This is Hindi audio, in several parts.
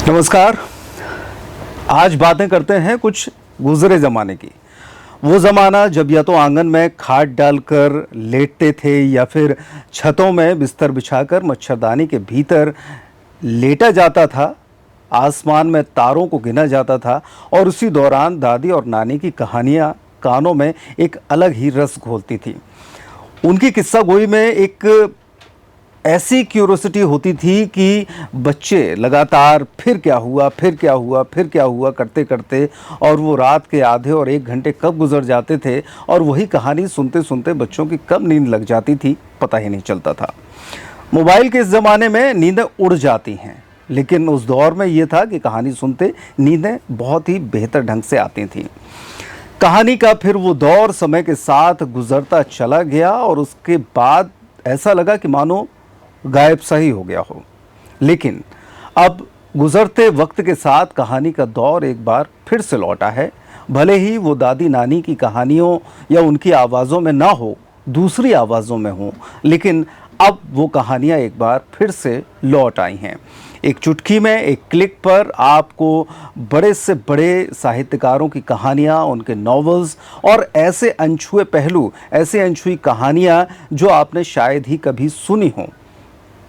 नमस्कार। आज बातें करते हैं कुछ गुजरे ज़माने की। वो ज़माना जब या तो आंगन में खाट डालकर लेटते थे या फिर छतों में बिस्तर बिछाकर मच्छरदानी के भीतर लेटा जाता था। आसमान में तारों को गिना जाता था और उसी दौरान दादी और नानी की कहानियाँ कानों में एक अलग ही रस घोलती थी। उनकी किस्सा गोई में एक ऐसी क्यूरोसिटी होती थी कि बच्चे लगातार फिर क्या हुआ, फिर क्या हुआ, फिर क्या हुआ करते करते और वो रात के आधे और 1 घंटे कब गुजर जाते थे और वही कहानी सुनते सुनते बच्चों की कब नींद लग जाती थी पता ही नहीं चलता था। मोबाइल के इस ज़माने में नींदें उड़ जाती हैं, लेकिन उस दौर में ये था कि कहानी सुनते नींदें बहुत ही बेहतर ढंग से आती थीं। कहानी का फिर वो दौर समय के साथ गुजरता चला गया और उसके बाद ऐसा लगा कि मानो गायब सा ही हो गया हो। लेकिन अब गुजरते वक्त के साथ कहानी का दौर एक बार फिर से लौटा है। भले ही वो दादी नानी की कहानियों या उनकी आवाज़ों में ना हो, दूसरी आवाज़ों में हो, लेकिन अब वो कहानियाँ एक बार फिर से लौट आई हैं। एक चुटकी में, एक क्लिक पर आपको बड़े से बड़े साहित्यकारों की कहानियाँ, उनके नॉवेल्स और ऐसे अनछुए पहलू, ऐसे अनछुई कहानियाँ जो आपने शायद ही कभी सुनी हों,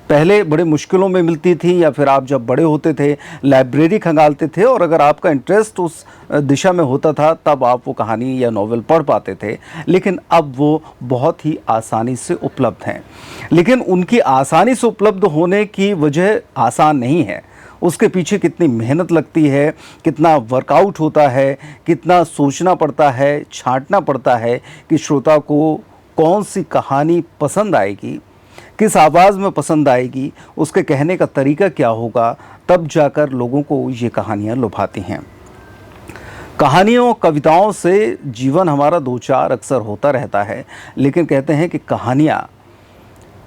पहले बड़े मुश्किलों में मिलती थी या फिर आप जब बड़े होते थे लाइब्रेरी खंगालते थे और अगर आपका इंटरेस्ट उस दिशा में होता था तब आप वो कहानी या नॉवेल पढ़ पाते थे। लेकिन अब वो बहुत ही आसानी से उपलब्ध हैं। लेकिन उनकी आसानी से उपलब्ध होने की वजह आसान नहीं है। उसके पीछे कितनी मेहनत लगती है, कितना वर्कआउट होता है, कितना सोचना पड़ता है, छांटना पड़ता है कि श्रोता को कौन सी कहानी पसंद आएगी, किस आवाज़ में पसंद आएगी, उसके कहने का तरीका क्या होगा, तब जाकर लोगों को ये कहानियाँ लुभाती हैं। कहानियों, कविताओं से जीवन हमारा दो चार अक्सर होता रहता है, लेकिन कहते हैं कि कहानियाँ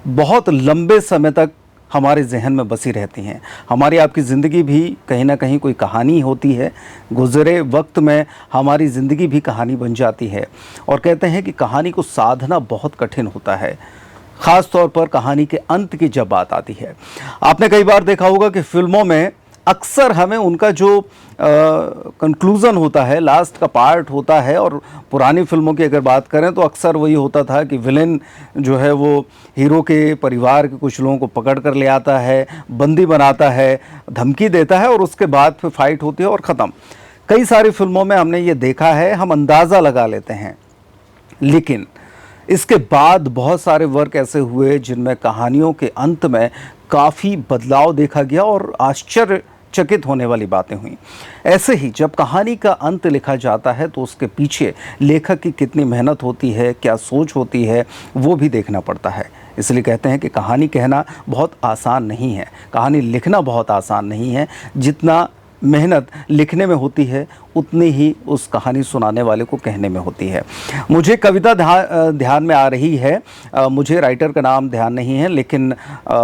बहुत लंबे समय तक हमारे जहन में बसी रहती हैं। हमारी आपकी ज़िंदगी भी कहीं ना कहीं कोई कहानी होती है। गुज़रे वक्त में हमारी ज़िंदगी भी कहानी बन जाती है और कहते हैं कि कहानी को साधना बहुत कठिन होता है, ख़ास तौर पर कहानी के अंत की जब बात आती है। आपने कई बार देखा होगा कि फिल्मों में अक्सर हमें उनका जो कंक्लूज़न होता है, लास्ट का पार्ट होता है, और पुरानी फिल्मों की अगर बात करें तो अक्सर वही होता था कि विलेन जो है वो हीरो के परिवार के कुछ लोगों को पकड़ कर ले आता है, बंदी बनाता है, धमकी देता है और उसके बाद फिर फाइट होती है और ख़त्म। कई सारी फिल्मों में हमने ये देखा है, हम अंदाज़ा लगा लेते हैं। लेकिन इसके बाद बहुत सारे वर्क ऐसे हुए जिनमें कहानियों के अंत में काफ़ी बदलाव देखा गया और आश्चर्यचकित होने वाली बातें हुई। ऐसे ही जब कहानी का अंत लिखा जाता है तो उसके पीछे लेखक की कितनी मेहनत होती है, क्या सोच होती है, वो भी देखना पड़ता है। इसलिए कहते हैं कि कहानी कहना बहुत आसान नहीं है, कहानी लिखना बहुत आसान नहीं है। जितना मेहनत लिखने में होती है उतनी ही उस कहानी सुनाने वाले को कहने में होती है। मुझे कविता ध्यान में आ रही है, मुझे राइटर का नाम ध्यान नहीं है, लेकिन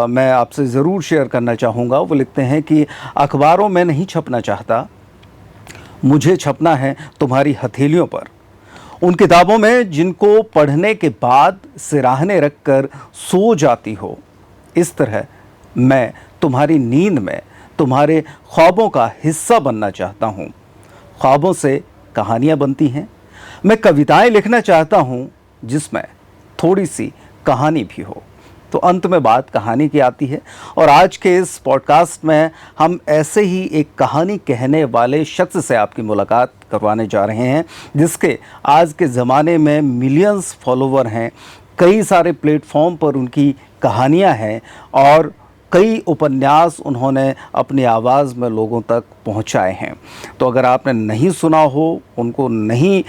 मैं आपसे ज़रूर शेयर करना चाहूँगा। वो लिखते हैं कि अखबारों में नहीं छपना चाहता, मुझे छपना है तुम्हारी हथेलियों पर, उन किताबों में जिनको पढ़ने के बाद सिराहने रख कर सो जाती हो। इस तरह मैं तुम्हारी नींद में तुम्हारे ख्वाबों का हिस्सा बनना चाहता हूँ। ख्वाबों से कहानियाँ बनती हैं। मैं कविताएं लिखना चाहता हूँ जिसमें थोड़ी सी कहानी भी हो। तो अंत में बात कहानी की आती है और आज के इस पॉडकास्ट में हम ऐसे ही एक कहानी कहने वाले शख्स से आपकी मुलाकात करवाने जा रहे हैं, जिसके आज के ज़माने में मिलियंस फॉलोवर हैं। कई सारे प्लेटफॉर्म पर उनकी कहानियाँ हैं और कई उपन्यास उन्होंने अपनी आवाज़ में लोगों तक पहुंचाए हैं। तो अगर आपने नहीं सुना हो, उनको नहीं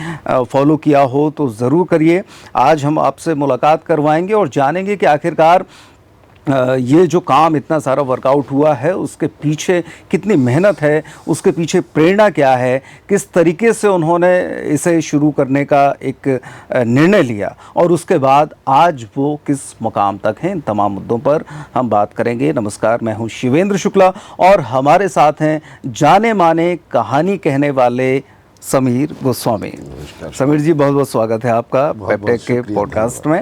फॉलो किया हो तो ज़रूर करिए। आज हम आपसे मुलाकात करवाएंगे और जानेंगे कि आखिरकार ये जो काम इतना सारा वर्कआउट हुआ है उसके पीछे कितनी मेहनत है, उसके पीछे प्रेरणा क्या है, किस तरीके से उन्होंने इसे शुरू करने का एक निर्णय लिया और उसके बाद आज वो किस मुकाम तक हैं। इन तमाम मुद्दों पर हम बात करेंगे। नमस्कार, मैं हूं शिवेंद्र शुक्ला और हमारे साथ हैं जाने माने कहानी कहने वाले समीर गोस्वामी। समीर जी, बहुत बहुत स्वागत है आपका पेपटेक के पॉडकास्ट में।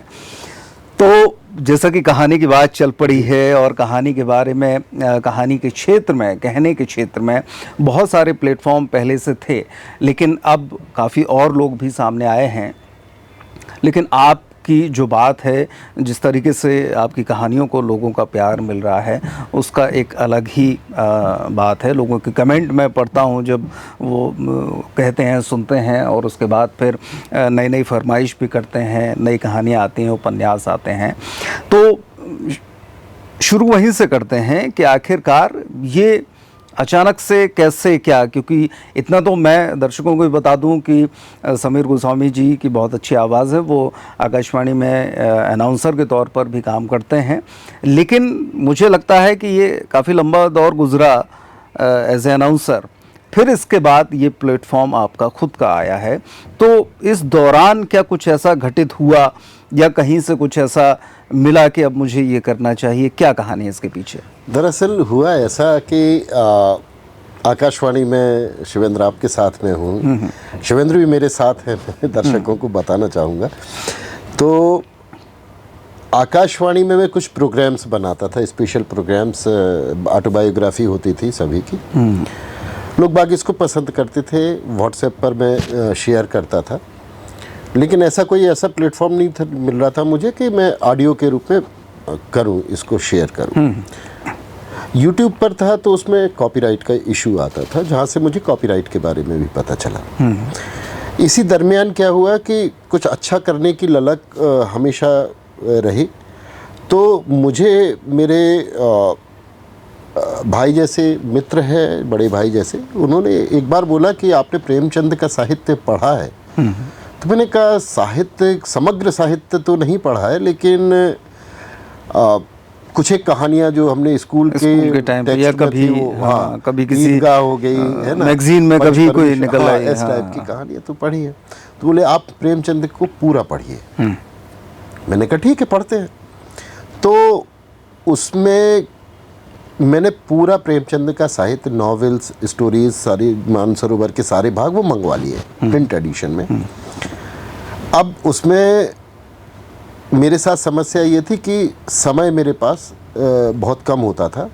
तो जैसा कि कहानी की बात चल पड़ी है और कहानी के बारे में कहानी के क्षेत्र में, कहने के क्षेत्र में बहुत सारे प्लेटफॉर्म पहले से थे, लेकिन अब काफ़ी और लोग भी सामने आए हैं। लेकिन आपकी जो बात है, जिस तरीके से आपकी कहानियों को लोगों का प्यार मिल रहा है, उसका एक अलग ही बात है। लोगों के कमेंट मैं पढ़ता हूँ जब वो कहते हैं, सुनते हैं, और उसके बाद फिर नई नई फरमाइश भी करते हैं, नई कहानियाँ आती हैं, उपन्यास आते हैं। तो शुरू वहीं से करते हैं कि आखिरकार ये अचानक से कैसे, क्या, क्योंकि इतना तो मैं दर्शकों को भी बता दूं कि समीर गोस्वामी जी की बहुत अच्छी आवाज़ है, वो आकाशवाणी में अनाउंसर के तौर पर भी काम करते हैं, लेकिन मुझे लगता है कि ये काफ़ी लंबा दौर गुजरा एज ए अनाउंसर, फिर इसके बाद ये प्लेटफॉर्म आपका खुद का आया है। तो इस दौरान क्या कुछ ऐसा घटित हुआ या कहीं से कुछ ऐसा मिला कि अब मुझे ये करना चाहिए? क्या कहानी है इसके पीछे? दरअसल हुआ ऐसा कि आकाशवाणी में शिवेंद्र आपके साथ में हूँ, शिवेंद्र भी मेरे साथ हैं, मैं दर्शकों को बताना चाहूँगा। तो आकाशवाणी में मैं कुछ प्रोग्राम्स बनाता था, स्पेशल प्रोग्राम्स, ऑटोबायोग्राफी होती थी सभी की। लोग बाग इसको पसंद करते थे, व्हाट्सएप पर मैं शेयर करता था, लेकिन ऐसा प्लेटफॉर्म नहीं था मिल रहा था मुझे कि मैं ऑडियो के रूप में करूं, इसको शेयर करूं। यूट्यूब पर था तो उसमें कॉपीराइट का इशू आता था, जहां से मुझे कॉपीराइट के बारे में भी पता चला। इसी दरमियान क्या हुआ कि कुछ अच्छा करने की ललक हमेशा रही, तो मुझे मेरे भाई जैसे मित्र है, बड़े भाई जैसे, उन्होंने एक बार बोला कि आपने प्रेमचंद का साहित्य पढ़ा है? तो मैंने कहा साहित्य, समग्र साहित्य तो नहीं पढ़ा है, लेकिन कुछ एक कहानियां जो हमने स्कूल के टाइम पे, या कभी वो कभी किसी ईदगाह हो गई है ना, मैगजीन में कभी कोई निकल आई, इस टाइप की कहानियां तो पढ़ी है। तो बोले आप प्रेमचंद को पूरा पढ़िए। मैंने कहा ठीक है, पढ़ते हैं। तो उसमें मैंने पूरा प्रेमचंद का साहित्य, नॉवेल्स, स्टोरीज, सारी मानसरोवर के सारे भाग वो मंगवा लिए प्रिंट एडिशन में। अब उसमें मेरे साथ समस्या ये थी कि समय मेरे पास बहुत कम होता था,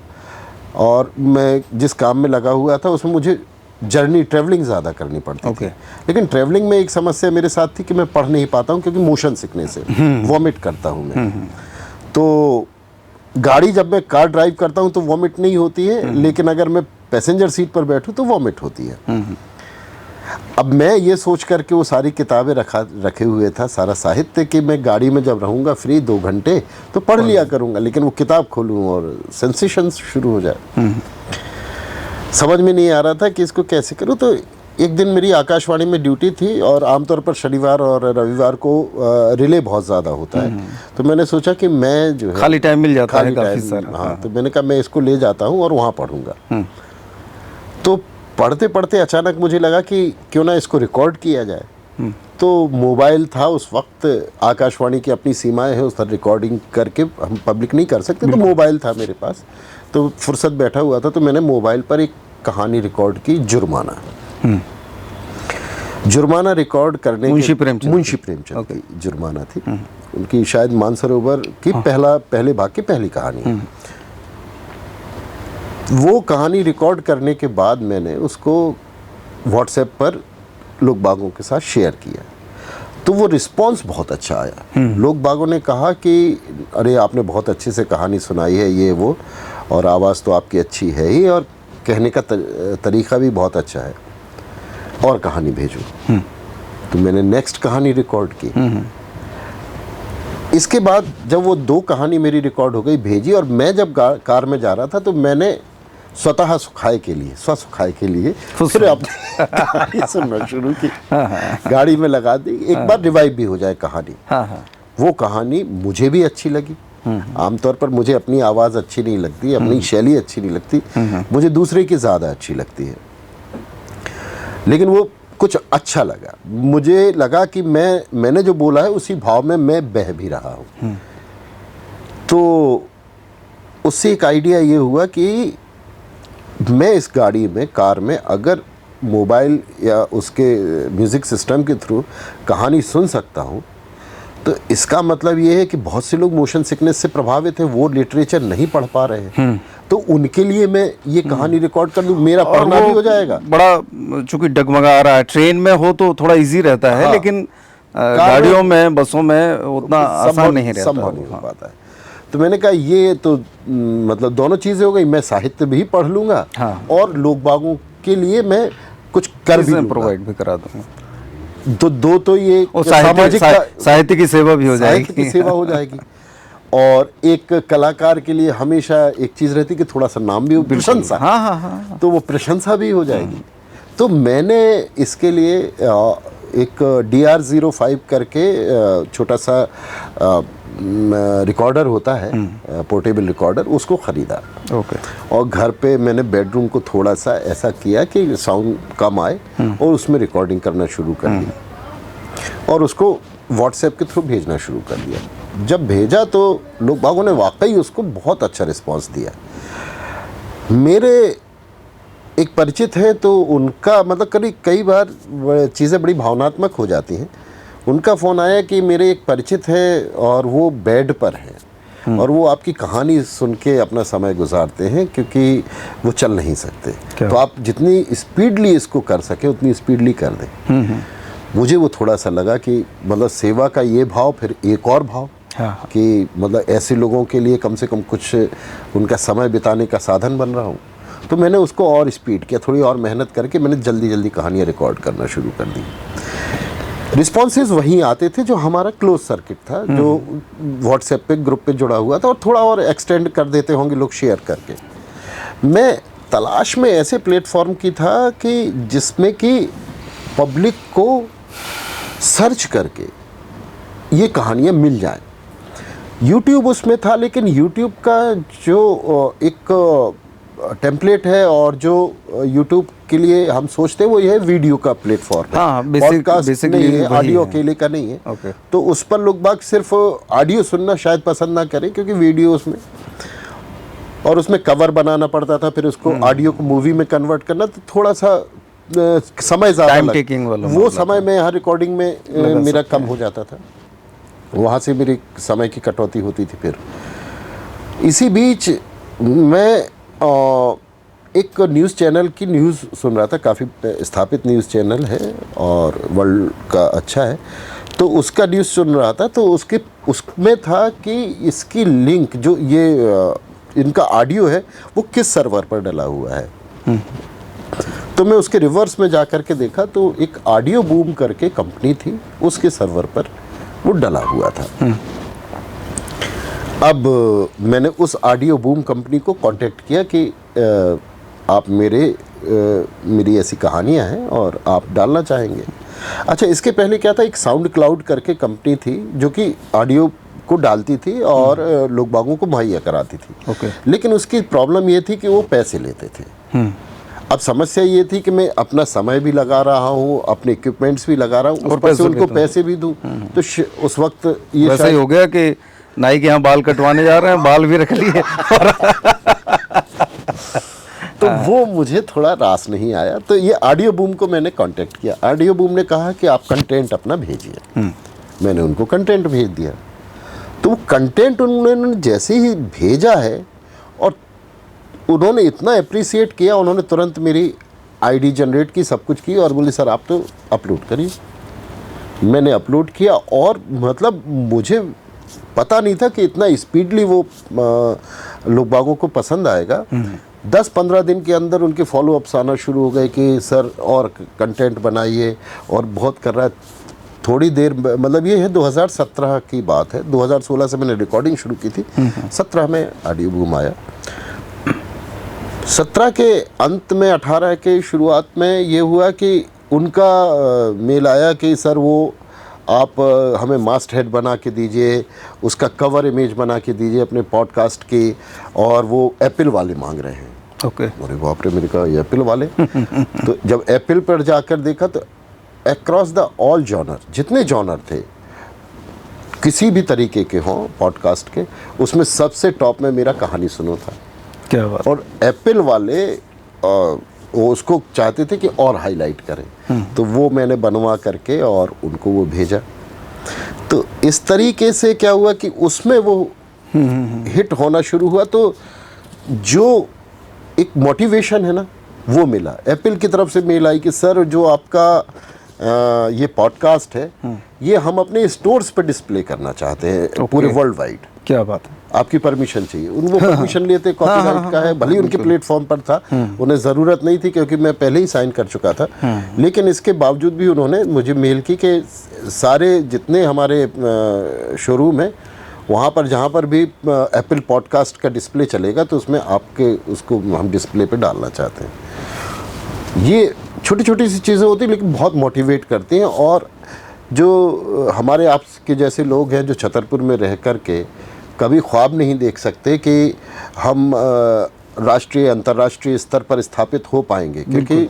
और मैं जिस काम में लगा हुआ था उसमें मुझे ट्रैवलिंग ज़्यादा करनी पड़ती थी। लेकिन ट्रैवलिंग में एक समस्या मेरे साथ थी कि मैं पढ़ नहीं पाता हूँ, क्योंकि मोशन सिकनेस से वॉमिट करता हूँ मैं। तो गाड़ी, जब मैं कार ड्राइव करता हूँ तो वॉमिट नहीं होती है, लेकिन अगर मैं पैसेंजर सीट पर बैठूँ तो वॉमिट होती है। अब मैं ये सोच करके वो सारी किताबें रखे हुए था, सारा साहित्य, कि मैं गाड़ी में जब रहूँगा फ्री 2 घंटे तो पढ़ लिया करूँगा, लेकिन वो किताब खोलूँ और सेंसेशन शुरू हो जाए। समझ में नहीं आ रहा था कि इसको कैसे करूँ। तो एक दिन मेरी आकाशवाणी में ड्यूटी थी, और आमतौर पर शनिवार और रविवार को रिले बहुत ज़्यादा होता है। तो मैंने सोचा कि मैं जो है, खाली टाइम मिल जाता है काफ़ी सारा। हाँ, तो मैंने कहा मैं इसको ले जाता हूँ और वहाँ पढ़ूँगा। तो पढ़ते पढ़ते अचानक मुझे लगा कि क्यों ना इसको रिकॉर्ड किया जाए। तो मोबाइल था उस वक्त, आकाशवाणी की अपनी सीमाएं हैं, उस पर रिकॉर्डिंग करके हम पब्लिक नहीं कर सकते, तो मोबाइल था मेरे पास, तो फुर्सत बैठा हुआ था, तो मैंने मोबाइल पर एक कहानी रिकॉर्ड की, जुर्माना रिकॉर्ड करने, मुंशी प्रेमचंद की जुर्माना थी। उनकी शायद मानसरोवर की पहले भाग की पहली कहानी है। वो कहानी रिकॉर्ड करने के बाद मैंने उसको व्हाट्सएप पर लोग बागों के साथ शेयर किया, तो वो रिस्पांस बहुत अच्छा आया। लोग बागों ने कहा कि अरे आपने बहुत अच्छे से कहानी सुनाई है, ये वो, और आवाज़ तो आपकी अच्छी है ही, और कहने का तरीक़ा भी बहुत अच्छा है, और कहानी भेजो। तो मैंने नेक्स्ट कहानी रिकॉर्ड की। इसके बाद जब वो 2 कहानी मेरी रिकॉर्ड हो गई, भेजी, और मैं जब कार में जा रहा था तो मैंने स्वसुखाय के लिए फिर अपनी कहानी सुनना शुरू की। गाड़ी में लगा दी, एक बार रिवाइव भी हो जाए कहानी। वो कहानी मुझे भी अच्छी लगी। आमतौर पर मुझे अपनी आवाज़ अच्छी नहीं लगती, अपनी शैली अच्छी नहीं लगती, मुझे दूसरे की ज़्यादा अच्छी लगती है, लेकिन वो कुछ अच्छा लगा। मुझे लगा कि मैंने जो बोला है उसी भाव में मैं बह भी रहा हूँ। तो उससे एक आइडिया ये हुआ कि मैं इस गाड़ी में, कार में, अगर मोबाइल या उसके म्यूज़िक सिस्टम के थ्रू कहानी सुन सकता हूँ, तो इसका मतलब ये है कि बहुत से लोग मोशन सिकनेस से प्रभावित हैं, वो लिटरेचर नहीं पढ़ पा रहे हैं, तो उनके लिए मैं ये कहानी रिकॉर्ड कर दूं, मेरा पढ़ना भी हो जाएगा। बड़ा चूंकि डगमगा रहा है, ट्रेन में हो तो थोड़ा इजी रहता है, लेकिन गाड़ियों में, बसों में उतना आसान नहीं रहता, संभव नहीं हो पाता है। तो मैंने कहा ये तो मतलब दोनों चीज़ें हो गई, मैं साहित्य भी पढ़ लूँगा और लोग बागों के लिए मैं कुछ कर भी प्रोवाइड भी करा दूँगा, तो दो तो ये साहित्य की सेवा भी हो जाएगी, साहित्य की सेवा हो जाएगी। और एक कलाकार के लिए हमेशा एक चीज़ रहती कि थोड़ा सा नाम भी हो, प्रशंसा, तो वो प्रशंसा भी हो जाएगी। तो मैंने इसके लिए एक DR-05 करके छोटा सा रिकॉर्डर होता है, पोर्टेबल रिकॉर्डर, उसको ख़रीदा। और घर पे मैंने बेडरूम को थोड़ा सा ऐसा किया कि साउंड कम आए और उसमें रिकॉर्डिंग करना शुरू कर दी और उसको व्हाट्सएप के थ्रू भेजना शुरू कर दिया। जब भेजा तो लोग बागों ने वाकई उसको बहुत अच्छा रिस्पांस दिया। मेरे एक परिचित हैं तो उनका मतलब कई बार चीज़ें बड़ी भावनात्मक हो जाती हैं। उनका फ़ोन आया कि मेरे एक परिचित है और वो बेड पर है और वो आपकी कहानी सुन के अपना समय गुजारते हैं क्योंकि वो चल नहीं सकते, तो आप जितनी स्पीडली इसको कर सके उतनी स्पीडली कर दें। मुझे वो थोड़ा सा लगा कि मतलब सेवा का ये भाव, फिर एक और भाव कि मतलब ऐसे लोगों के लिए कम से कम कुछ उनका समय बिताने का साधन बन रहा हूँ। तो मैंने उसको और स्पीड किया, थोड़ी और मेहनत करके मैंने जल्दी जल्दी कहानियाँ रिकॉर्ड करना शुरू कर दी। रिस्पॉन्सेज वहीं आते थे जो हमारा क्लोज सर्किट था, जो व्हाट्सएप पे ग्रुप पे जुड़ा हुआ था, और थोड़ा और एक्सटेंड कर देते होंगे लोग शेयर करके। मैं तलाश में ऐसे प्लेटफॉर्म की था कि जिसमें कि पब्लिक को सर्च करके ये कहानियाँ मिल जाएं। यूट्यूब उसमें था, लेकिन यूट्यूब का जो एक टेम्पलेट है और जो यूट्यूब के लिए हम सोचते हैं वो ये है वीडियो का प्लेटफॉर्म है, पॉडकास्ट नहीं है, ऑडियो अकेले का नहीं है। तो उस पर लोग बाग सिर्फ ऑडियो सुनना शायद पसंद ना करें क्योंकि वीडियो उसमें, और उसमें कवर बनाना पड़ता था, फिर उसको ऑडियो को मूवी में कन्वर्ट करना, तो थोड़ा सा समय ज़्यादा लगता, वो समय में यहाँ रिकॉर्डिंग में मेरा कम हो जाता था, वहाँ से मेरी समय की कटौती होती थी। फिर इसी बीच मैं एक न्यूज़ चैनल की न्यूज़ सुन रहा था, काफ़ी स्थापित न्यूज़ चैनल है और वर्ल्ड का अच्छा है, तो उसका न्यूज़ सुन रहा था। तो उसमें था कि इसकी लिंक जो ये इनका ऑडियो है वो किस सर्वर पर डला हुआ है। तो मैं उसके रिवर्स में जा कर के देखा तो एक ऑडियो बूम करके कंपनी थी, उसके सर्वर पर वो डला हुआ था। अब मैंने उस ऑडियो बूम कंपनी को कांटेक्ट किया कि आप मेरी ऐसी कहानियां हैं और आप डालना चाहेंगे। अच्छा, इसके पहले क्या था, एक साउंड क्लाउड करके कंपनी थी जो कि ऑडियो को डालती थी और लोग बागों को मुहैया कराती थी। लेकिन उसकी प्रॉब्लम ये थी कि वो पैसे लेते थे। अब समस्या ये थी कि मैं अपना समय भी लगा रहा हूँ, अपने इक्विपमेंट्स भी लगा रहा हूँ, ऊपर से उनको पैसे भी दूँ। तो उस वक्त ये वैसे ही हो गया कि नाई के यहाँ बाल कटवाने जा रहे हैं, बाल भी रख लिए तो वो मुझे थोड़ा रास नहीं आया। तो ये ऑडियो बूम को मैंने कांटेक्ट किया। ऑडियो बूम ने कहा कि आप कंटेंट अपना भेजिए। मैंने उनको कंटेंट भेज दिया। तो वो कंटेंट उन्होंने जैसे ही भेजा है और उन्होंने इतना अप्रिसिएट किया, उन्होंने तुरंत मेरी आईडी जनरेट की, सब कुछ की और बोली सर आप तो अपलोड करिए। मैंने अपलोड किया और मतलब मुझे पता नहीं था कि इतना स्पीडली वो लोग बागों को पसंद आएगा। 10-15 दिन के अंदर उनके फॉलोअप्स आना शुरू हो गए कि सर और कंटेंट बनाइए, और बहुत कर रहा है। थोड़ी देर मतलब ये है 2017 की बात है, 2016 से मैंने रिकॉर्डिंग शुरू की थी, 17 में ऑडियो बूम आया। 17 के अंत में 18 के शुरुआत में ये हुआ कि उनका मेल आया कि सर वो आप हमें मास्ट हेड बना के दीजिए, उसका कवर इमेज बना के दीजिए अपने पॉडकास्ट की, और वो एप्पल वाले मांग रहे हैं। अरे बाप रे, मैंने कहा एप्पल वाले तो जब एप्पल पर जाकर देखा तो अक्रॉस द ऑल जॉनर, जितने जॉनर थे किसी भी तरीके के हों पॉडकास्ट के, उसमें सबसे टॉप में मेरा कहानी सुनो था। क्या बात। और एप्पल वाले वो उसको चाहते थे कि और हाईलाइट करें, तो वो मैंने बनवा करके और उनको वो भेजा। तो इस तरीके से क्या हुआ कि उसमें वो हिट होना शुरू हुआ, तो जो एक मोटिवेशन है ना वो मिला। एप्पल की तरफ से मेल आई कि सर जो आपका ये पॉडकास्ट है ये हम अपने स्टोर्स पे डिस्प्ले करना चाहते हैं पूरे वर्ल्ड वाइड। क्या बात है, आपकी परमिशन चाहिए। उनको परमिशन लिए थे, कॉपीराइट का है, भले ही उनके प्लेटफॉर्म पर था, उन्हें ज़रूरत नहीं थी क्योंकि मैं पहले ही साइन कर चुका था, लेकिन इसके बावजूद भी उन्होंने मुझे मेल की कि सारे जितने हमारे शोरूम है वहाँ पर जहाँ पर भी एप्पल पॉडकास्ट का डिस्प्ले चलेगा तो उसमें आपके उसको हम डिस्प्ले पे डालना चाहते हैं। ये छोटी छोटी सी चीज़ें होती हैं लेकिन बहुत मोटिवेट करती हैं। और जो हमारे आपके जैसे लोग हैं जो छतरपुर में रह कर के कभी ख्वाब नहीं देख सकते कि हम राष्ट्रीय अंतर्राष्ट्रीय स्तर पर स्थापित हो पाएंगे, क्योंकि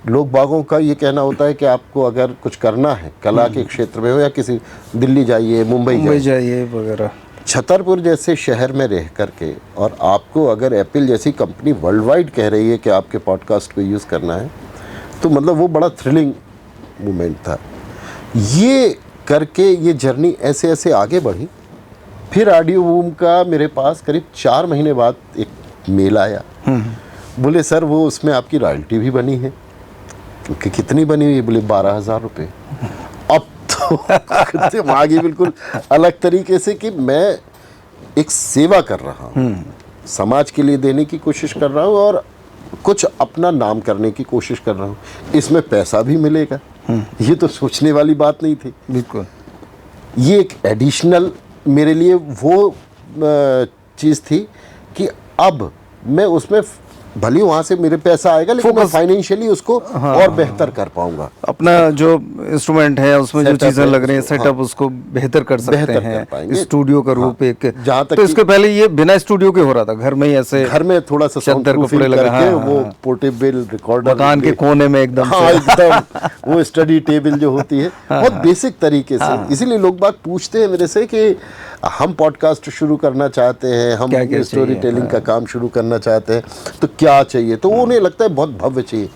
लोग बागों का ये कहना होता है कि आपको अगर कुछ करना है कला के क्षेत्र में हो या किसी दिल्ली जाइए, मुंबई जाइए वगैरह, छतरपुर जैसे शहर में रह कर के और आपको अगर एप्पल जैसी कंपनी वर्ल्ड वाइड कह रही है कि आपके पॉडकास्ट को यूज़ करना है तो मतलब वो बड़ा थ्रिलिंग मोमेंट था। ये करके ये जर्नी ऐसे ऐसे आगे बढ़ी। फिर ऑडियो बूम का मेरे पास करीब 4 महीने बाद एक मेल आया, बोले सर वो उसमें आपकी रॉयल्टी भी बनी है। क्योंकि कितनी बनी हुई है? बोले 12,000 रुपये। अब तो दिमागी बिल्कुल अलग तरीके से कि मैं एक सेवा कर रहा हूँ, समाज के लिए देने की कोशिश कर रहा हूँ और कुछ अपना नाम करने की कोशिश कर रहा हूँ, इसमें पैसा भी मिलेगा। ये तो सोचने वाली बात नहीं थी। बिल्कुल, ये एक एडिशनल मेरे लिए वो चीज़ थी कि अब मैं उसमें भले वहाँ से मेरे पैसा आएगा लेकिन मैं फाइनेंशियली उसको और बेहतर कर पाऊंगा। अपना जो इंस्ट्रूमेंट है उसमें जो चीज़ें लग रही हैं सेटअप उसको बेहतर कर सकते हैं, स्टूडियो का रूप एक। जहाँ तक तो इसके पहले ये बिना स्टूडियो के हो रहा था, घर में ही ऐसे, घर में थोड़ा सा चद्दर कपड़े लगा, वो पोर्टेबल रिकॉर्डर मकान के कोने में एकदम वो स्टडी टेबल जो होती है बहुत बेसिक तरीके से। इसीलिए लोग बात पूछते हैं मेरे से कि हम पॉडकास्ट शुरू करना चाहते हैं, हम स्टोरी टेलिंग का काम शुरू करना चाहते हैं, तो क्या चाहिए? तो उन्हें लगता है बहुत भव्य चाहिए।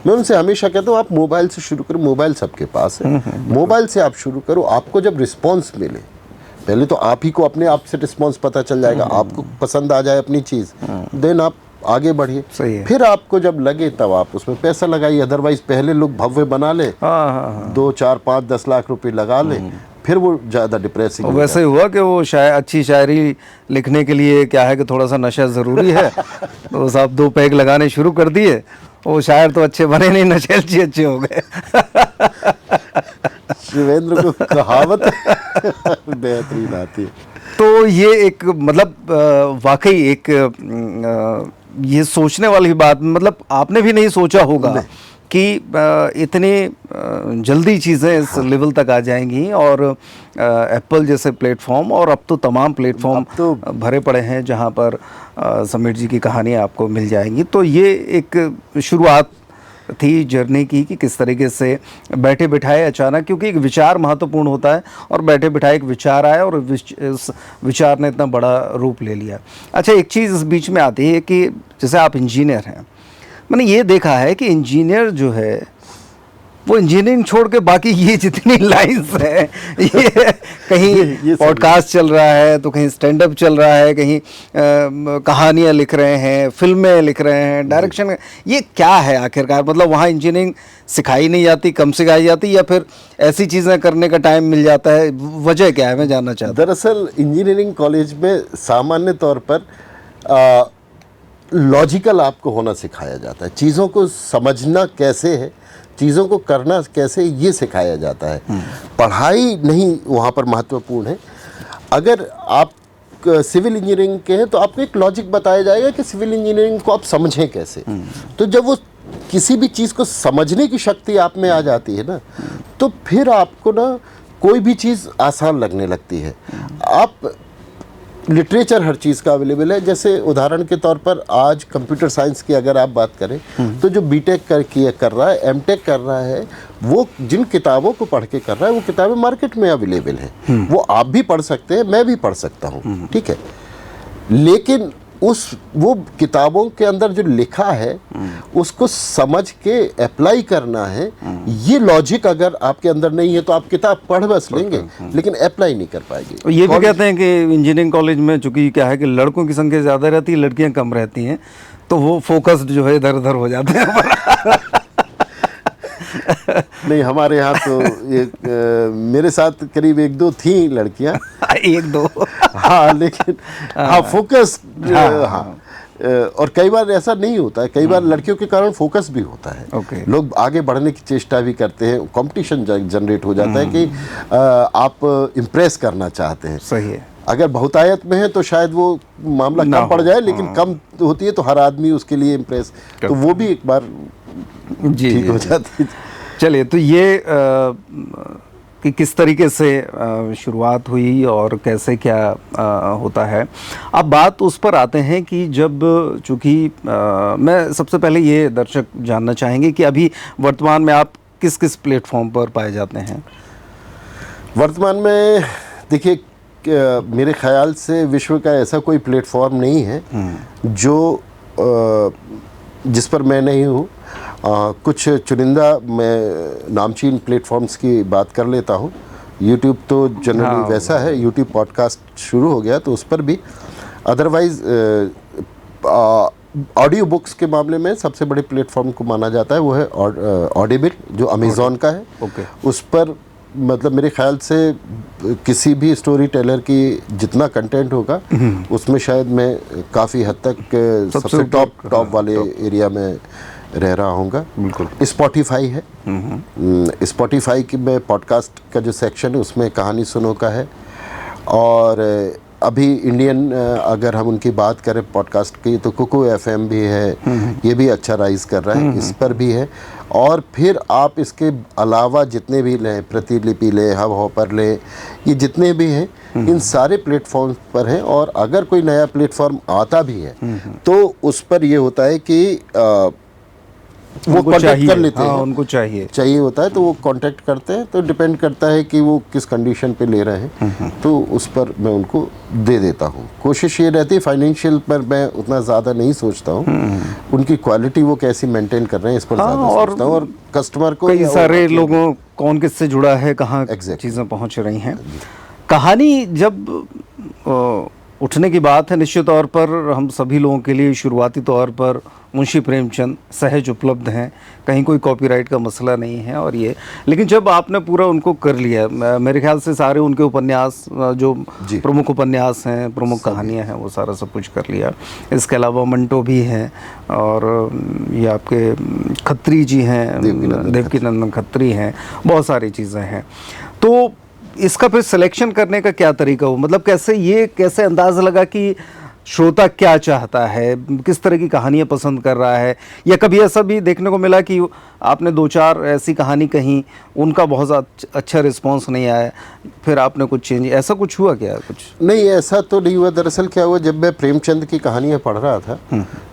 मैं उनसे हमेशा कहता हूँ आप मोबाइल से शुरू करो, मोबाइल सबके पास है, मोबाइल से आप शुरू करो। आपको जब रिस्पॉन्स मिले, पहले तो आप ही को अपने आप से रिस्पॉन्स पता चल जाएगा, आपको पसंद आ जाए अपनी चीज़, देन आप आगे बढ़िए। फिर आपको जब लगे तब आप उसमें पैसा लगाइए। अदरवाइज पहले लोग भव्य बना ले, 2, 4, 5, 10 लाख रुपए लगा ले, फिर वो ज़्यादा डिप्रेसिंग। वैसे ही हुआ कि वो अच्छी शायरी लिखने के लिए क्या है कि थोड़ा सा नशा ज़रूरी है, तो साहब 2 पैग लगाने शुरू कर दिए, वो शायर तो अच्छे बने नहीं, नशेलची अच्छे हो गए। शिवेंद्र को कहावत बेहतरीन आती है। तो ये एक मतलब वाकई एक ये सोचने वाली बात, मतलब आपने भी नहीं सोचा होगा कि इतने जल्दी चीज़ें इस लेवल तक आ जाएंगी और एप्पल जैसे प्लेटफॉर्म, और अब तो तमाम प्लेटफॉर्म तो भरे पड़े हैं जहां पर समीर जी की कहानियां आपको मिल जाएंगी। तो ये एक शुरुआत थी जर्नी की कि किस तरीके से बैठे बिठाए अचानक, क्योंकि एक विचार महत्वपूर्ण होता है, और बैठे बिठाए एक विचार आया और इस विचार ने इतना बड़ा रूप ले लिया। अच्छा, एक चीज़ इस बीच में आती है कि जैसे आप इंजीनियर हैं, मैंने ये देखा है कि इंजीनियर जो है वो इंजीनियरिंग छोड़ के बाकी ये जितनी लाइंस है, ये कहीं पॉडकास्ट चल रहा है, तो कहीं स्टैंड अप चल रहा है, कहीं कहानियाँ लिख रहे हैं, फिल्में लिख रहे हैं, डायरेक्शन, ये क्या है आखिरकार? मतलब वहाँ इंजीनियरिंग सिखाई नहीं जाती, कम सिखाई जाती, या फिर ऐसी चीज़ें करने का टाइम मिल जाता है? वजह क्या है, मैं जानना चाहता हूँ। दरअसल इंजीनियरिंग कॉलेज में सामान्य तौर पर लॉजिकल आपको होना सिखाया जाता है, चीज़ों को समझना कैसे है, चीज़ों को करना कैसे, ये सिखाया जाता है। पढ़ाई नहीं वहाँ पर महत्वपूर्ण है। अगर आप सिविल इंजीनियरिंग के हैं तो आपको एक लॉजिक बताया जाएगा कि सिविल इंजीनियरिंग को आप समझें कैसे। तो जब वो किसी भी चीज़ को समझने की शक्ति आप में आ जाती है ना, तो फिर आपको ना कोई भी चीज़ आसान लगने लगती है। आप लिटरेचर हर चीज़ का अवेलेबल है। जैसे उदाहरण के तौर पर आज कंप्यूटर साइंस की अगर आप बात करें तो जो बीटेक कर रहा है, एमटेक कर रहा है, वो जिन किताबों को पढ़ के कर रहा है वो किताबें मार्केट में अवेलेबल हैं। वो आप भी पढ़ सकते हैं, मैं भी पढ़ सकता हूँ, ठीक है। लेकिन वो किताबों के अंदर जो लिखा है उसको समझ के अप्लाई करना है। ये लॉजिक अगर आपके अंदर नहीं है तो आप किताब पढ़ बस लेंगे लेकिन अप्लाई नहीं कर पाएंगे। ये भी कहते हैं कि इंजीनियरिंग कॉलेज में चूंकि क्या है कि लड़कों की संख्या ज़्यादा रहती है, लड़कियां कम रहती हैं, तो वो फोकस्ड जो है इधर उधर हो जाते हैं। नहीं, हमारे यहाँ तो मेरे साथ करीब 1-2 थी लड़कियाँ। 1-2 हाँ, लेकिन हाँ फोकस हाँ। और कई बार ऐसा नहीं होता है, कई बार लड़कियों के कारण फोकस भी होता है। लोग आगे बढ़ने की चेष्टा भी करते हैं, कंपटीशन जनरेट हो जाता है कि आप इम्प्रेस करना चाहते हैं। सही है। अगर बहुतायत में है तो शायद वो मामला कम पड़ जाए, लेकिन कम होती है तो हर आदमी उसके लिए इम्प्रेस, तो वो भी एक बार ठीक हो जाती है। चलिए, तो ये कि किस तरीके से शुरुआत हुई और कैसे क्या होता है। अब बात उस पर आते हैं कि जब चूँकि मैं सबसे पहले ये दर्शक जानना चाहेंगे कि अभी वर्तमान में आप किस किस प्लेटफॉर्म पर पाए जाते हैं? वर्तमान में देखिए, मेरे ख्याल से विश्व का ऐसा कोई प्लेटफॉर्म नहीं है जो जिस पर मैं नहीं हूँ। कुछ चुनिंदा मैं नामचीन प्लेटफॉर्म्स की बात कर लेता हूँ। यूट्यूब तो जनरली वैसा है, यूट्यूब पॉडकास्ट शुरू हो गया तो उस पर भी। अदरवाइज़ ऑडियो बुक्स के मामले में सबसे बड़े प्लेटफॉर्म को माना जाता है वो है ऑडिबल, जो अमेज़ॉन का है। उस पर मतलब मेरे ख्याल से किसी भी स्टोरी टेलर की जितना कंटेंट होगा उसमें शायद मैं काफ़ी हद तक सबसे टॉप वाले एरिया में रह रहा हूँगा। बिल्कुल। स्पॉटिफाई है, स्पॉटिफाई की में पॉडकास्ट का जो सेक्शन है उसमें कहानी सुनो का है। और अभी इंडियन अगर हम उनकी बात करें पॉडकास्ट की तो कुकू एफएम भी है, ये भी अच्छा राइज कर रहा है, इस पर भी है। और फिर आप इसके अलावा जितने भी लें, प्रतिलिपि लें, हब हॉपर लें, ये जितने भी हैं इन सारे प्लेटफॉर्म पर हैं। और अगर कोई नया प्लेटफॉर्म आता भी है तो उस पर ये होता है कि वो कांटेक्ट कर लेते हैं। उनको चाहिए होता है तो वो कांटेक्ट करते हैं। तो डिपेंड करता है कि वो किस कंडीशन पे ले रहे हैं, तो उस पर मैं उनको दे देता हूँ। कोशिश ये रहती है, फाइनेंशियल पर मैं उतना ज़्यादा नहीं सोचता हूँ, उनकी क्वालिटी वो कैसी मेंटेन कर रहे हैं इस पर ज़्यादा सोचता हूँ। और कस्टमर को कई सारे लोगों कौन किससे जुड़ा है, कहाँ चीज़ें पहुँच रही हैं। कहानी जब उठने की बात है, निश्चित तौर पर हम सभी लोगों के लिए शुरुआती तौर पर मुंशी प्रेमचंद सहज उपलब्ध हैं, कहीं कोई कॉपीराइट का मसला नहीं है। और ये लेकिन जब आपने पूरा उनको कर लिया, मेरे ख्याल से सारे उनके उपन्यास जो प्रमुख उपन्यास हैं, प्रमुख कहानियां हैं, वो सारा सब कुछ कर लिया। इसके अलावा मंटो भी हैं और ये आपके खत्री जी हैं, देवकीनंदन खत्री हैं, बहुत सारी चीज़ें हैं। तो इसका फिर सिलेक्शन करने का क्या तरीका हो, मतलब कैसे अंदाज़ा लगा कि श्रोता क्या चाहता है, किस तरह की कहानियाँ पसंद कर रहा है? या कभी ऐसा भी देखने को मिला कि आपने 2-4 ऐसी कहानी कहीं, उनका बहुत अच्छा रिस्पांस नहीं आया, फिर आपने कुछ चेंज, ऐसा कुछ हुआ क्या? कुछ नहीं, ऐसा तो नहीं हुआ। दरअसल क्या हुआ, जब मैं प्रेमचंद की कहानियाँ पढ़ रहा था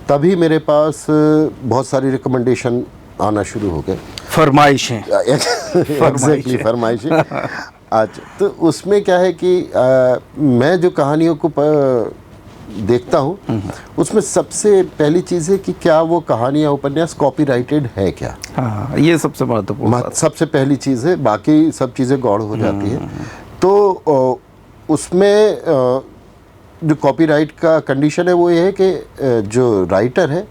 तभी मेरे पास बहुत सारी रिकमेंडेशन आना शुरू हो गए, फरमाइशें। एग्जैक्टली, फरमाइशें। अच्छा, तो उसमें क्या है कि मैं जो कहानियों को देखता हूँ उसमें सबसे पहली चीज़ है कि क्या वो कहानियाँ, उपन्यास कॉपीराइटेड है क्या। हाँ, ये सबसे महत्वपूर्ण, सबसे पहली चीज़ है। बाकी सब चीज़ें गौड़ हो जाती हैं। तो उसमें जो कॉपीराइट का कंडीशन है वो ये है कि जो राइटर है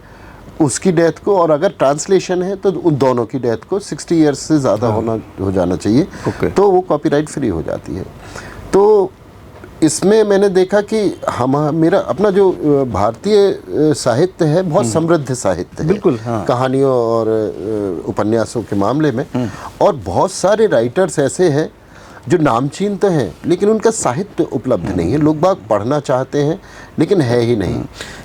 उसकी डेथ को, और अगर ट्रांसलेशन है तो उन दोनों की डेथ को 60 ईयर्स से ज़्यादा हो जाना चाहिए, तो वो कॉपीराइट फ्री हो जाती है। तो इसमें मैंने देखा कि मेरा अपना जो भारतीय साहित्य है बहुत समृद्ध साहित्य है, बिल्कुल, हाँ। कहानियों और उपन्यासों के मामले में। और बहुत सारे राइटर्स ऐसे हैं जो नामचीन तो हैं लेकिन उनका साहित्य उपलब्ध नहीं है। लोग बाग पढ़ना चाहते हैं लेकिन है ही नहीं,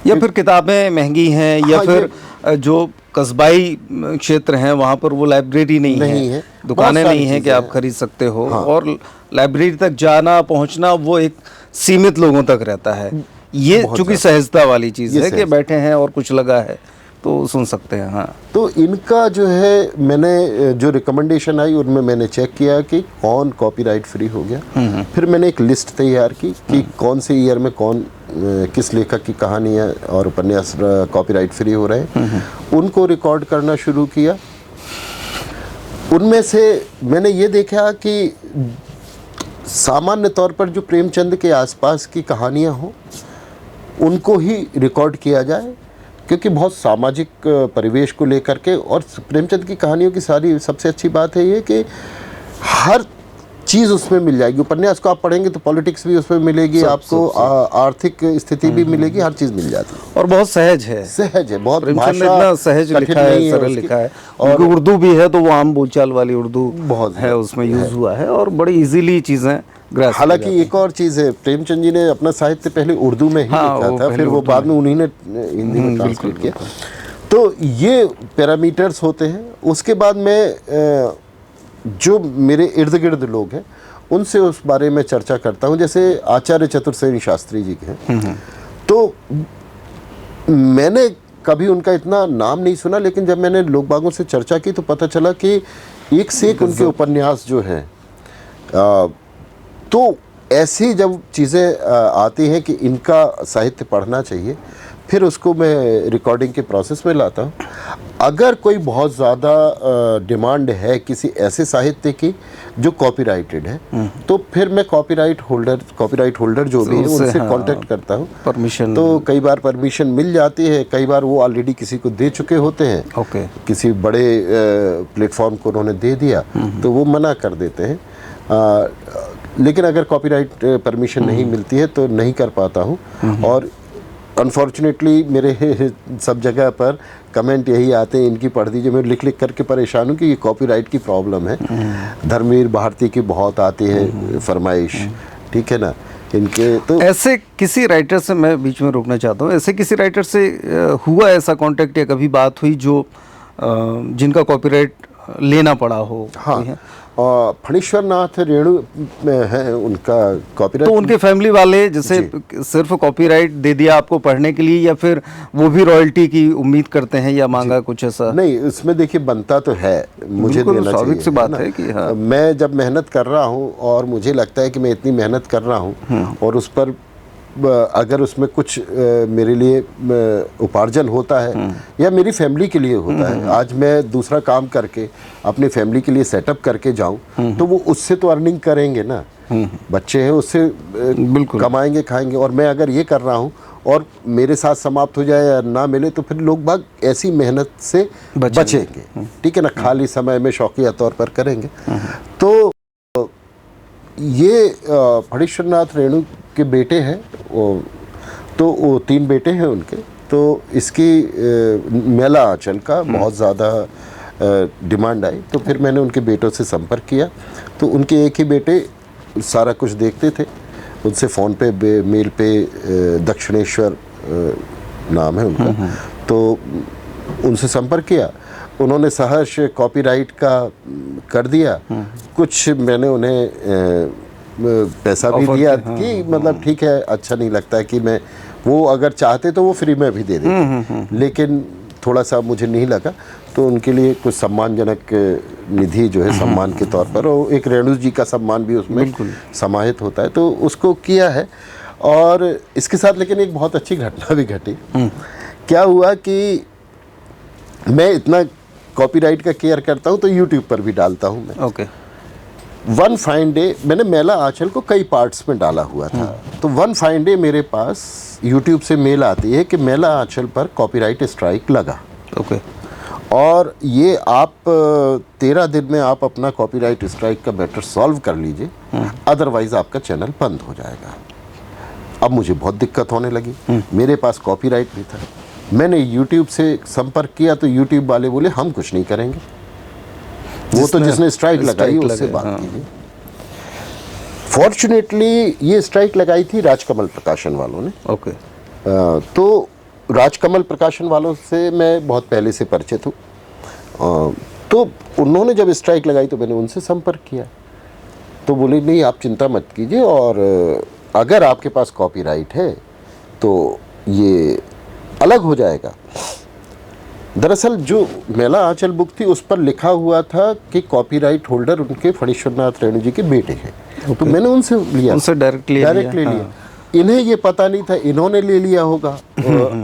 या फिर किताबें महंगी हैं, या फिर जो कस्बाई क्षेत्र हैं वहाँ पर वो लाइब्रेरी नहीं है, दुकानें नहीं हैं कि आप खरीद सकते हो। हाँ। और लाइब्रेरी तक जाना पहुँचना वो एक सीमित लोगों तक रहता है। ये चूँकि सहजता वाली चीज़ है कि बैठे हैं और कुछ लगा है तो सुन सकते हैं। हाँ, तो इनका जो है, मैंने जो रिकमेंडेशन आई उनमें मैंने चेक किया कि कौन कॉपीराइट फ्री हो गया। फिर मैंने एक लिस्ट तैयार की कि कौन से ईयर में कौन किस लेखक की कहानियाँ और उपन्यास कॉपीराइट फ्री हो रहे हैं, उनको रिकॉर्ड करना शुरू किया। उनमें से मैंने ये देखा कि सामान्य तौर पर जो प्रेमचंद के आसपास की कहानियाँ हों उनको ही रिकॉर्ड किया जाए, क्योंकि बहुत सामाजिक परिवेश को लेकर के, और प्रेमचंद की कहानियों की सारी सबसे अच्छी बात है ये कि हर चीज़ उसमें मिल जाएगी। उपन्यास को आप पढ़ेंगे तो पॉलिटिक्स भी उसमें मिलेगी, आपको आर्थिक स्थिति भी मिलेगी, हर चीज़ मिल जाती है। और बहुत सहज है, बहुत भाषा इतना सहज लिखा है, सरल लिखा है, और उर्दू भी है तो वो आम बोलचाल वाली उर्दू बहुत है, उसमें यूज़ हुआ है और बड़ी इजीली चीज़ें। हालांकि एक और चीज़ है, प्रेमचंद जी ने अपना साहित्य पहले उर्दू में ही लिखा था, फिर वो बाद में उन्हीं ने हिंदी में ट्रांसलेट किया। तो ये पैरामीटर्स होते हैं। उसके बाद में जो मेरे इर्द गिर्द लोग हैं उनसे उस बारे में चर्चा करता हूँ। जैसे आचार्य चतुर्सेन शास्त्री जी के हैं, तो मैंने कभी उनका इतना नाम नहीं सुना, लेकिन जब मैंने लोग बागों से चर्चा की तो पता चला कि एक से एक उनके उपन्यास जो हैं, तो ऐसी जब चीज़ें आती हैं कि इनका साहित्य पढ़ना चाहिए, फिर उसको मैं रिकॉर्डिंग के प्रोसेस में लाता हूँ। अगर कोई बहुत ज़्यादा डिमांड है किसी ऐसे साहित्य की जो कॉपीराइटेड है, तो फिर मैं कॉपीराइट होल्डर जो भी है उनसे कांटेक्ट करता हूँ, परमिशन। तो कई बार परमिशन मिल जाती है, कई बार वो ऑलरेडी किसी को दे चुके होते हैं, किसी बड़े प्लेटफॉर्म को उन्होंने दे दिया तो वो मना कर देते हैं। लेकिन अगर कॉपीराइट परमिशन नहीं मिलती है तो नहीं कर पाता हूँ। और अनफॉर्चुनेटली मेरे सब जगह पर कमेंट यही आते हैं, इनकी पढ़ दीजिए। मैं लिख करके परेशान हूँ कि ये कॉपीराइट की प्रॉब्लम है। धर्मवीर भारती की बहुत आती है फरमाइश, ठीक है ना, इनके। तो ऐसे किसी राइटर से, मैं बीच में रोकना चाहता हूँ, ऐसे किसी राइटर से हुआ ऐसा कांटेक्ट या कभी बात हुई जो जिनका कॉपीराइट लेना पड़ा हो? हाँ, फणीश्वर नाथ रेणु में है उनका कॉपीराइट। तो उनके फैमिली वाले जैसे सिर्फ कॉपीराइट दे दिया आपको पढ़ने के लिए, या फिर वो भी रॉयल्टी की उम्मीद करते हैं या मांगा कुछ ऐसा? नहीं, इसमें देखिए बनता तो है, मुझे देना चाहिए। स्वाभाविक सी बात है कि हाँ, मैं जब मेहनत कर रहा हूँ और मुझे लगता है कि मैं इतनी मेहनत कर रहा हूँ और उस पर अगर उसमें कुछ मेरे लिए उपार्जन होता है या मेरी फैमिली के लिए होता है, आज मैं दूसरा काम करके अपनी फैमिली के लिए सेटअप करके जाऊं तो वो उससे तो अर्निंग करेंगे ना, बच्चे हैं उससे बिल्कुल कमाएंगे खाएंगे। और मैं अगर ये कर रहा हूं और मेरे साथ समाप्त हो जाए या ना मिले तो फिर लोग बाग ऐसी मेहनत से बचेंगे, ठीक है ना, खाली समय में शौकिया तौर पर करेंगे। तो ये फणीश्वर नाथ रेणु के बेटे हैं, तो वो 3 बेटे हैं उनके। तो इसकी मेला आंचल का बहुत ज़्यादा डिमांड आई, तो फिर मैंने उनके बेटों से संपर्क किया। तो उनके एक ही बेटे सारा कुछ देखते थे, उनसे फ़ोन पे मेल पे दक्षिणेश्वर नाम है उनका, तो उनसे संपर्क किया। उन्होंने सहर्ष कॉपीराइट का कर दिया। कुछ मैंने उन्हें पैसा भी दिया कि मतलब ठीक है, अच्छा नहीं लगता है कि मैं, वो अगर चाहते तो वो फ्री में भी दे देते, लेकिन थोड़ा सा मुझे नहीं लगा, तो उनके लिए कुछ सम्मानजनक निधि जो है सम्मान के तौर पर, और एक रेणु जी का सम्मान भी उसमें समाहित होता है, तो उसको किया है। और इसके साथ लेकिन एक बहुत अच्छी घटना भी घटी। क्या हुआ कि मैं इतना कॉपीराइट का केयर करता हूँ तो यूट्यूब पर भी डालता हूँ मैं। वन फाइन डे मैंने मेला आंचल को कई पार्ट्स में डाला हुआ था, तो वन फाइन डे मेरे पास यूट्यूब से मेल आती है कि मेला आंचल पर कॉपीराइट स्ट्राइक लगा। और ये आप 13 दिन में आप अपना कॉपीराइट स्ट्राइक का मैटर सॉल्व कर लीजिए, अदरवाइज आपका चैनल बंद हो जाएगा। अब मुझे बहुत दिक्कत होने लगी, मेरे पास कॉपीराइट भी था। मैंने यूट्यूब से संपर्क किया तो यूट्यूब वाले बोले हम कुछ नहीं करेंगे, वो तो जिसने स्ट्राइक लगाई उससे बात कीजिए। फॉर्चुनेटली ये स्ट्राइक लगाई थी राजकमल प्रकाशन वालों ने। तो राजकमल प्रकाशन वालों से मैं बहुत पहले से परिचित हूँ, तो उन्होंने जब स्ट्राइक लगाई तो मैंने उनसे संपर्क किया, तो बोले नहीं आप चिंता मत कीजिए, और अगर आपके पास कॉपीराइट है तो ये अलग हो जाएगा। दरअसल जो मेला आंचल बुक थी उस पर लिखा हुआ था कि कॉपीराइट होल्डर उनके फणीश्वर नाथ रेणु जी के बेटे हैं। तो मैंने उनसे लिया, उनसे डायरेक्टली लिया। इन्हें ये पता नहीं था, इन्होंने ले लिया होगा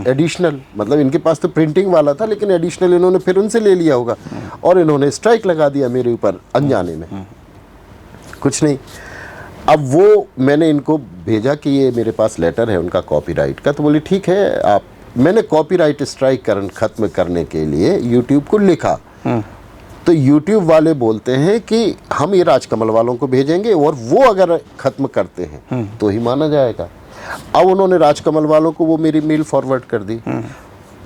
एडिशनल, मतलब इनके पास तो प्रिंटिंग वाला था लेकिन एडिशनल इन्होंने फिर उनसे ले लिया होगा और इन्होंने स्ट्राइक लगा दिया मेरे ऊपर अनजाने में, कुछ नहीं। अब वो मैंने इनको भेजा कि ये मेरे पास लेटर है उनका कॉपीराइट का, तो बोले ठीक है आप, मैंने कॉपीराइट स्ट्राइक खत्म करने के लिए यूट्यूब को लिखा, तो यूट्यूब वाले बोलते हैं कि हम ये राजकमल वालों को भेजेंगे और वो अगर ख़त्म करते हैं तो ही माना जाएगा। अब उन्होंने राजकमल वालों को वो मेरी मेल फॉरवर्ड कर दी,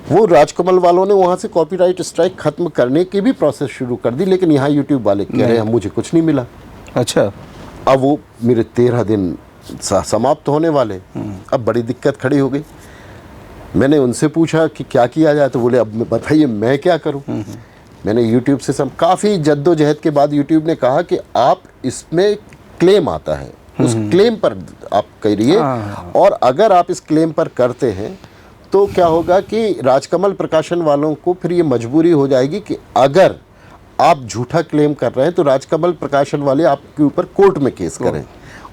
वो राजकमल वालों ने वहाँ से कॉपीराइट स्ट्राइक ख़त्म करने की भी प्रोसेस शुरू कर दी, लेकिन यहाँ यूट्यूब वाले कह रहे हैं मुझे कुछ नहीं मिला। अच्छा, अब वो मेरे 13 दिन समाप्त होने वाले, अब बड़ी दिक्कत खड़ी हो गई। मैंने उनसे पूछा कि क्या किया जाए, तो बोले अब बताइए मैं क्या करूं। मैंने यूट्यूब से काफ़ी जद्दोजहद के बाद यूट्यूब ने कहा कि आप इसमें क्लेम आता है, उस क्लेम पर आप करिए, और अगर आप इस क्लेम पर करते हैं तो क्या होगा कि राजकमल प्रकाशन वालों को फिर ये मजबूरी हो जाएगी कि अगर आप झूठा क्लेम कर रहे हैं तो राजकमल प्रकाशन वाले आपके ऊपर कोर्ट में केस करें,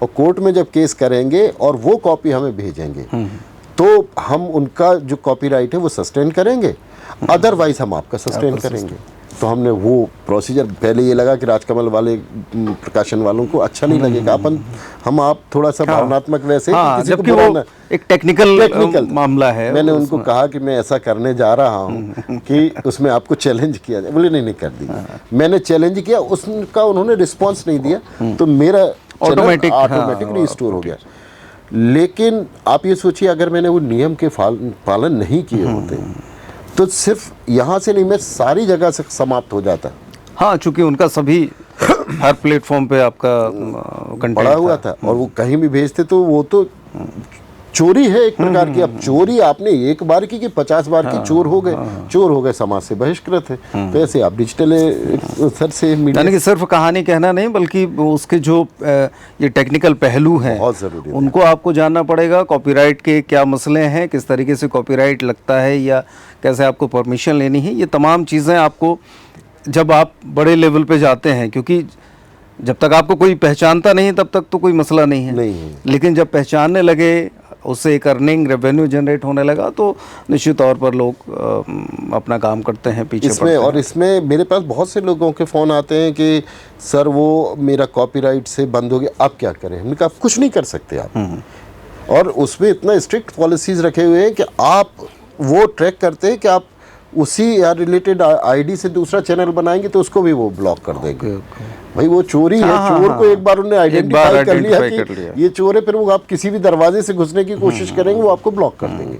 और कोर्ट में जब केस करेंगे और वो कॉपी हमें भेजेंगे तो हम उनका जो कॉपीराइट है वो सस्टेन करेंगे, अदरवाइज हम आपका सस्टेन करेंगे। तो हमने वो प्रोसीजर, पहले ये लगा कि राजकमल वाले प्रकाशन वालों को अच्छा नहीं लगेगा, हम आप थोड़ा सा भावनात्मक वैसे किसी को वो एक टेक्निकल मामला है। मैंने उनको कहा कि मैं ऐसा करने जा रहा हूँ कि उसमें आपको चैलेंज किया जाए, बोले नहीं कर दी। मैंने चैलेंज किया, उसका उन्होंने रिस्पॉन्स नहीं दिया, तो मेरा ऑटोमेटिक रिस्टोर हो गया। लेकिन आप ये सोचिए अगर मैंने वो नियम के पालन नहीं किए होते तो सिर्फ यहाँ से नहीं, मैं सारी जगह से समाप्त हो जाता। हाँ, चूंकि उनका सभी हर प्लेटफॉर्म पे आपका कंटेंट पड़ा हुआ था और वो कहीं भी भेजते तो वो तो चोरी है एक प्रकार की। अब चोरी आपने एक बार की कि 50 बार की चोर हो गए, समाज से बहिष्कृत है। तो ऐसे आप डिजिटल सर से यानी कि सिर्फ कहानी कहना नहीं, बल्कि उसके जो ये टेक्निकल पहलू हैं बहुत ज़रूरी, उनको आपको जानना पड़ेगा। कॉपीराइट के क्या मसले हैं, किस तरीके से कॉपीराइट लगता है या कैसे आपको परमिशन लेनी है, ये तमाम चीज़ें आपको जब आप बड़े लेवल पे जाते हैं, क्योंकि जब तक आपको कोई पहचानता नहीं तब तक तो कोई मसला नहीं है। लेकिन जब पहचानने लगे, उससे एक अर्निंग रेवेन्यू जनरेट होने लगा, तो निश्चित तौर पर लोग अपना काम करते हैं पीछे इसमें। और इसमें मेरे पास बहुत से लोगों के फ़ोन आते हैं कि सर वो मेरा कॉपीराइट से बंद हो गया, आप क्या करें। हमने कहा कुछ नहीं कर सकते आप, और उसमें इतना स्ट्रिक्ट पॉलिसीज़ रखे हुए हैं कि आप वो ट्रैक करते हैं कि आप उसी या रिलेटेड आईडी से दूसरा चैनल बनाएंगे तो उसको भी वो ब्लॉक कर देंगे। भाई वो चोरी है, चोर को एक बार उन्होंने आइडेंटिफाई कर लिया कि ये चोर है, फिर वो आप किसी भी दरवाजे से घुसने की कोशिश करेंगे वो आपको ब्लॉक कर देंगे।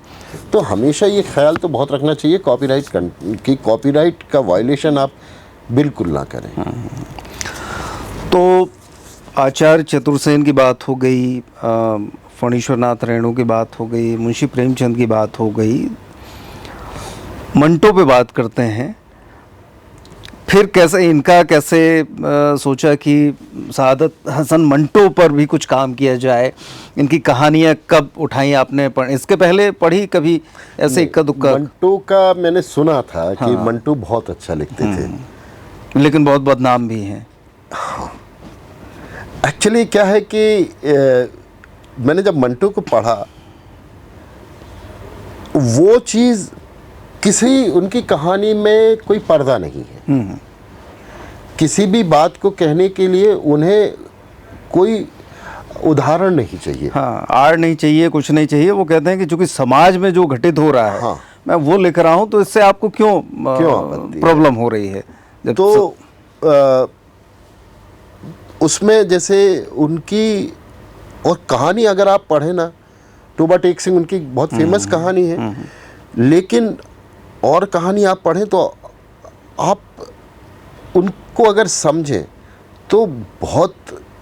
तो हमेशा ये ख्याल तो बहुत रखना चाहिए कॉपीराइट का वायलेशन आप बिल्कुल ना करें। तो आचार्य चतुर्सेन की बात हो गई, फणीश्वरनाथ रेणु की बात हो गई, मुंशी प्रेमचंद की बात हो गई, मंटो पे बात करते हैं। फिर कैसे सोचा कि सादत हसन मंटो पर भी कुछ काम किया जाए। इनकी कहानियाँ कब उठाई आपने? इसके पहले पढ़ी कभी ऐसे इक्का दुक्का? मंटो का मैंने सुना था कि मंटो बहुत अच्छा लिखते थे, लेकिन बहुत बदनाम भी हैं। एक्चुअली क्या है कि मैंने जब मंटो को पढ़ा, वो चीज़ किसी उनकी कहानी में कोई पर्दा नहीं है। किसी भी बात को कहने के लिए उन्हें कोई उदाहरण नहीं चाहिए, आड़ नहीं चाहिए, कुछ नहीं चाहिए। वो कहते हैं कि चूंकि समाज में जो घटित हो रहा है, मैं वो लिख रहा हूँ, तो इससे आपको क्यों प्रॉब्लम हो रही है। तो उसमें जैसे उनकी और कहानी अगर आप पढ़ें ना, टोबा टेक सिंह उनकी बहुत फेमस कहानी है, लेकिन और कहानी आप पढ़ें तो आप उनको अगर समझें तो बहुत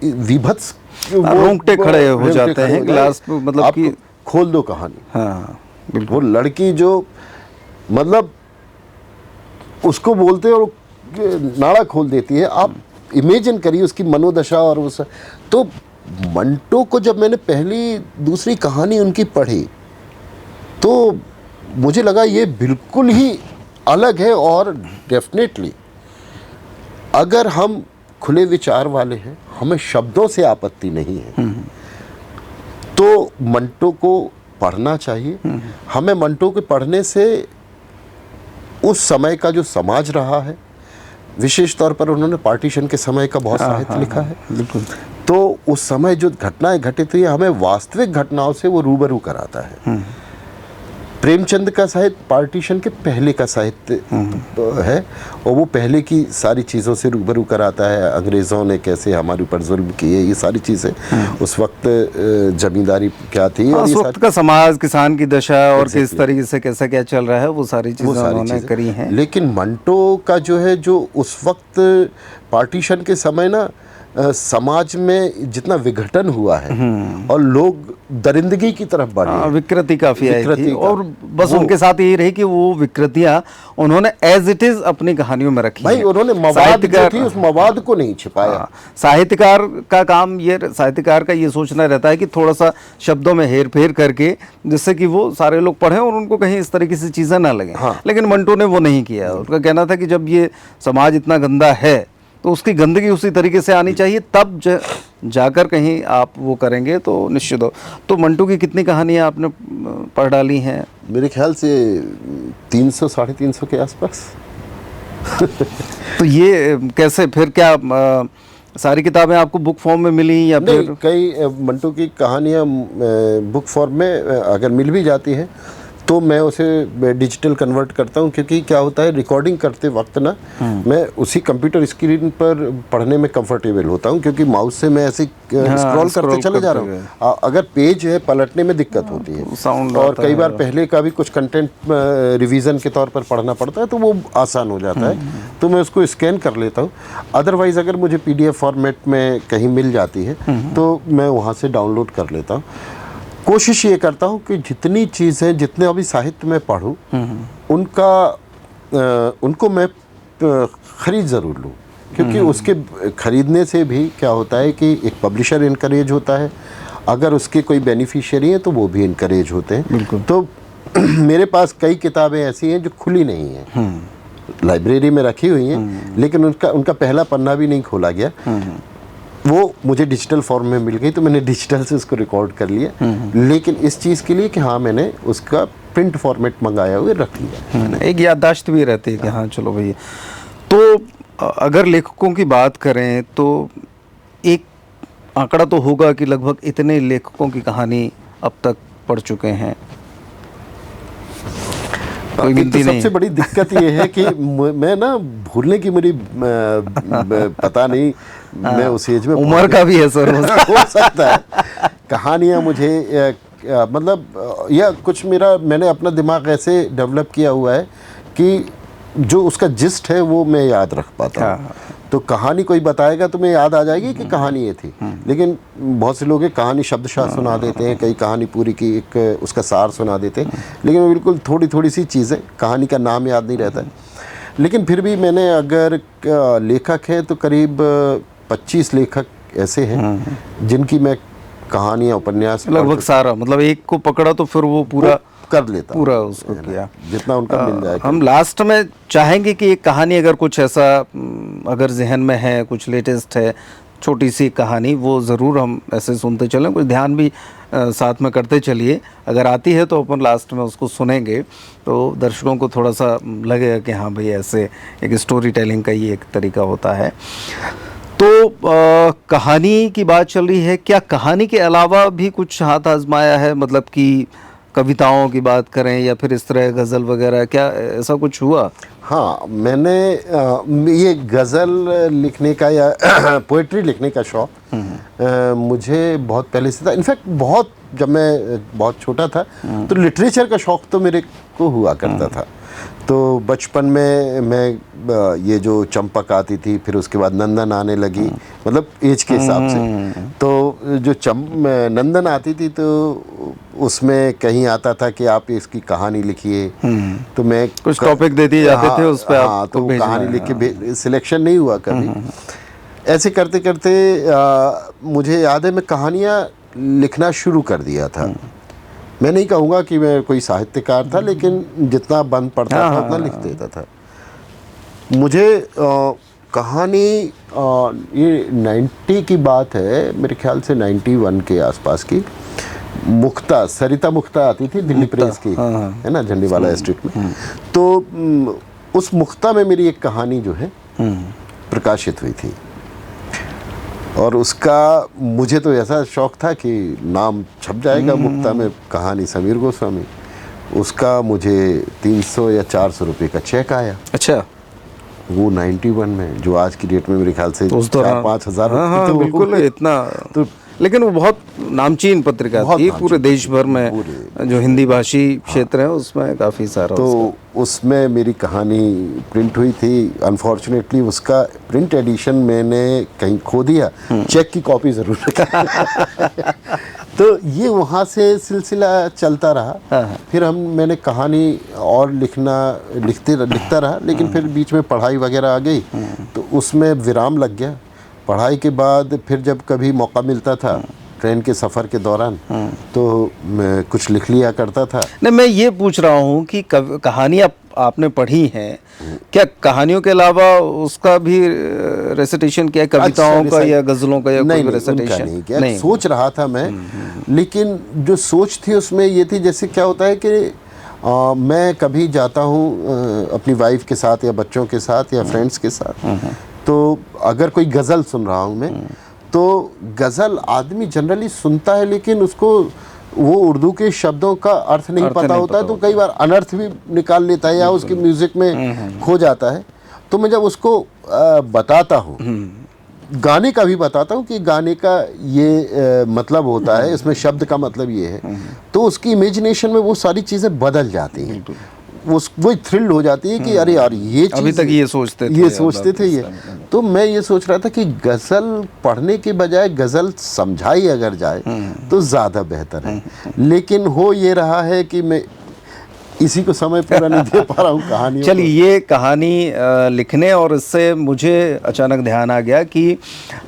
विभत्स रोंगटे खड़े हो जाते हैं। ग्लास मतलब आप कि खोल दो कहानी। वो लड़की जो मतलब उसको बोलते हैं और नाड़ा खोल देती है, आप इमेजिन करिए उसकी मनोदशा। और उस तो मंटो को जब मैंने पहली दूसरी कहानी उनकी पढ़ी तो मुझे लगा ये बिल्कुल ही अलग है, और डेफिनेटली अगर हम खुले विचार वाले हैं, हमें शब्दों से आपत्ति नहीं है, तो मंटो को पढ़ना चाहिए। हमें मंटो के पढ़ने से उस समय का जो समाज रहा है, विशेष तौर पर उन्होंने पार्टीशन के समय का बहुत साहित्य लिखा है, बिल्कुल। तो उस समय जो घटनाएं घटित हुई हमें वास्तविक घटनाओं से वो रूबरू कराता है। प्रेमचंद का साहित्य पार्टीशन के पहले का साहित्य है और वो पहले की सारी चीज़ों से रूबरू कराता है। अंग्रेज़ों ने कैसे हमारे ऊपर जुल्म किए, ये सारी चीज़ें, उस वक्त जमींदारी क्या थी, और उस वक्त का समाज, किसान की दशा और किस तरीके से कैसा क्या चल रहा है, वो सारी चीज़ें उन्होंने करी हैं। लेकिन मंटो का जो है, जो उस वक्त पार्टीशन के समय ना समाज में जितना विघटन हुआ है और लोग दरिंदगी की तरफ बढ़े, विकृति काफी आई थी, और बस उनके साथ यही रही कि वो विकृतियां उन्होंने एज इट इज अपनी कहानियों में रखी। भाई उन्होंने मवाद जो थी उस मवाद को नहीं छिपाया। साहित्यकार का काम ये, साहित्यकार का ये सोचना रहता है कि थोड़ा सा शब्दों में हेर फेर करके, जिससे कि वो सारे लोग पढ़ें और उनको कहीं इस तरीके से चीजें ना लगें। लेकिन मंटो ने वो नहीं किया। उनका कहना था कि जब ये समाज इतना गंदा है तो उसकी गंदगी उसी तरीके से आनी चाहिए, तब जाकर कहीं आप वो करेंगे तो निश्चित हो। तो मंटो की कितनी कहानियाँ आपने पढ़ डाली हैं? मेरे ख्याल से 300 साढ़े 300 के आसपास। तो ये कैसे फिर, क्या सारी किताबें आपको बुक फॉर्म में मिली या फिर? कई मंटो की कहानियाँ बुक फॉर्म में अगर मिल भी जाती हैं तो मैं उसे डिजिटल कन्वर्ट करता हूँ, क्योंकि क्या होता है रिकॉर्डिंग करते वक्त ना मैं उसी कंप्यूटर स्क्रीन पर पढ़ने में कंफर्टेबल होता हूँ, क्योंकि माउस से मैं ऐसे स्क्रॉल करते चले जा रहा हूँ। अगर पेज है पलटने में दिक्कत होती है, साउंड और कई बार पहले का भी कुछ कंटेंट रिवीजन के तौर पर पढ़ना पड़ता है, तो वो आसान हो जाता है, तो मैं उसको स्कैन कर लेता हूँ। अदरवाइज़ अगर मुझे PDF फॉर्मेट में कहीं मिल जाती है तो मैं वहाँ से डाउनलोड कर लेता हूँ। कोशिश ये करता हूँ कि जितनी चीज़ें, जितने अभी साहित्य में पढ़ूँ उनको मैं ख़रीद ज़रूर लूँ, क्योंकि उसके ख़रीदने से भी क्या होता है कि एक पब्लिशर इनकरेज होता है, अगर उसके कोई बेनिफिशियरी हैं तो वो भी इनकरेज होते हैं। तो मेरे पास कई किताबें ऐसी हैं जो खुली नहीं हैं, लाइब्रेरी में रखी हुई हैं, लेकिन उनका पहला पन्ना भी नहीं खोला गया। वो मुझे डिजिटल फॉर्म में मिल गई तो मैंने डिजिटल से उसको रिकॉर्ड कर लिया, लेकिन इस चीज़ के लिए कि हाँ मैंने उसका प्रिंट फॉर्मेट मंगाया हुआ रख लिया। एक याददाश्त भी रहती है कि हाँ चलो भैया। तो अगर लेखकों की बात करें तो एक आंकड़ा तो होगा कि लगभग इतने लेखकों की कहानी अब तक पढ़ चुके हैं, कोई गिनती नहीं। सबसे बड़ी दिक्कत ये है कि मैं ना भूलने की मेरी पता नहीं, मैं उस एज में, उम्र का भी है सर, हो सकता है। कहानियाँ मुझे मतलब या कुछ मैंने अपना दिमाग ऐसे डेवलप किया हुआ है कि जो उसका जिस्ट है वो मैं याद रख पाता हूँ। तो कहानी कोई बताएगा तो मैं याद आ जाएगी कि कहानी ये थी, लेकिन बहुत से लोग कहानी शब्दशः सुना देते हैं, कई कहानी पूरी की एक उसका सार सुना देते हैं, लेकिन बिल्कुल थोड़ी थोड़ी सी चीज़ें, कहानी का नाम याद नहीं रहता है। लेकिन फिर भी मैंने, अगर लेखक हैं तो करीब 25 लेखक ऐसे हैं जिनकी मैं कहानियाँ, उपन्यास लगभग सारा, मतलब एक को पकड़ा तो फिर वो पूरा कर लेता, पूरा उसको किया जितना उनका मिल जाएगा। हम लास्ट में चाहेंगे कि एक कहानी, अगर कुछ ऐसा अगर जहन में है, कुछ लेटेस्ट है, छोटी सी कहानी, वो ज़रूर हम ऐसे सुनते चलें, कुछ ध्यान भी साथ में करते चलिए। अगर आती है तो अपन लास्ट में उसको सुनेंगे तो दर्शकों को थोड़ा सा लगेगा कि हाँ भाई ऐसे एक स्टोरी टेलिंग का ये एक तरीका होता है। तो कहानी की बात चल रही है, क्या कहानी के अलावा भी कुछ हाथ आजमाया है? मतलब कि कविताओं की बात करें या फिर इस तरह गज़ल वगैरह, क्या ऐसा कुछ हुआ? हाँ, मैंने ये गज़ल लिखने का या पोइट्री लिखने का शौक़ मुझे बहुत पहले से था। इनफैक्ट जब मैं बहुत छोटा था तो लिटरेचर का शौक़ तो मेरे को हुआ करता था। तो बचपन में मैं ये जो चंपक आती थी, फिर उसके बाद नंदन आने लगी, मतलब एज के हिसाब से। तो जो नंदन आती थी तो उसमें कहीं आता था कि आप इसकी कहानी लिखिए, तो मैं कुछ टॉपिक दे दिए जाते थे उस पे, हाँ, तो कहानी लिख के सिलेक्शन नहीं हुआ कभी। ऐसे करते करते मुझे याद है मैं कहानियाँ लिखना शुरू कर दिया था। मैं नहीं कहूँगा कि मैं कोई साहित्यकार था, लेकिन जितना बन पड़ता था उतना लिख देता था। मुझे कहानी ये 90 की बात है, मेरे ख्याल से 91 के आसपास की, मुक्ता, सरिता मुक्ता आती थी दिल्ली प्रेस की, है ना, झंडीवाला स्ट्रीट में। तो उस मुक्ता में मेरी एक कहानी जो है प्रकाशित हुई थी, और उसका मुझे तो ऐसा शौक था कि नाम छप जाएगा मुक्ता में, कहानी समीर गोस्वामी। उसका मुझे 300 या 400 रुपये का चेक आया। अच्छा। वो 91 में, जो आज की डेट में मेरे ख्याल से 4-5 हज़ार। तो बिल्कुल इतना तो, लेकिन वो बहुत नामचीन पत्रिका थी पूरे देश भर में, जो हिंदी भाषी क्षेत्र है उसमें काफ़ी सारा। तो उसमें मेरी कहानी प्रिंट हुई थी। अनफॉर्चुनेटली उसका प्रिंट एडिशन मैंने कहीं खो दिया, चेक की कॉपी ज़रूर रखी। तो ये वहाँ से सिलसिला चलता रहा। फिर मैंने कहानी और लिखता रहा, लेकिन फिर बीच में पढ़ाई वगैरह आ गई, तो उसमें विराम लग गया। पढ़ाई के बाद फिर जब कभी मौका मिलता था ट्रेन के सफ़र के दौरान, तो मैं कुछ लिख लिया करता था। नहीं, मैं ये पूछ रहा हूँ कि कहानी आपने पढ़ी है, क्या कहानियों के अलावा उसका भी रेसिटेशन किया, कविताओं का या गज़लों का या कोई रेसिटेशन? नहीं किया, सोच रहा था मैं, लेकिन जो सोच थी उसमें ये थी, जैसे क्या होता है कि मैं कभी जाता हूँ अपनी वाइफ के साथ या बच्चों के साथ या फ्रेंड्स के साथ, तो अगर कोई गज़ल सुन रहा हूँ मैं, तो गज़ल आदमी जनरली सुनता है, लेकिन उसको वो उर्दू के शब्दों का अर्थ नहीं पता होता है, तो कई बार अनर्थ भी निकाल लेता है या उसके म्यूज़िक में खो जाता है। तो मैं जब उसको बताता हूँ, गाने का भी बताता हूँ कि गाने का ये मतलब होता है, इसमें शब्द का मतलब ये है, तो उसकी इमेजिनेशन में वो सारी चीज़ें बदल जाती हैं। वो थ्रिल हो जाती है कि अरे यार ये चीज़, अभी तक ये सोचते थे ये। तो मैं ये सोच रहा था कि गज़ल पढ़ने के बजाय गज़ल समझाई अगर जाए तो ज़्यादा बेहतर है। लेकिन हो ये रहा है कि मैं इसी को समय पूरा नहीं दे पा रहा हूँ कहानी। चलिए, ये कहानी लिखने और इससे मुझे अचानक ध्यान आ गया कि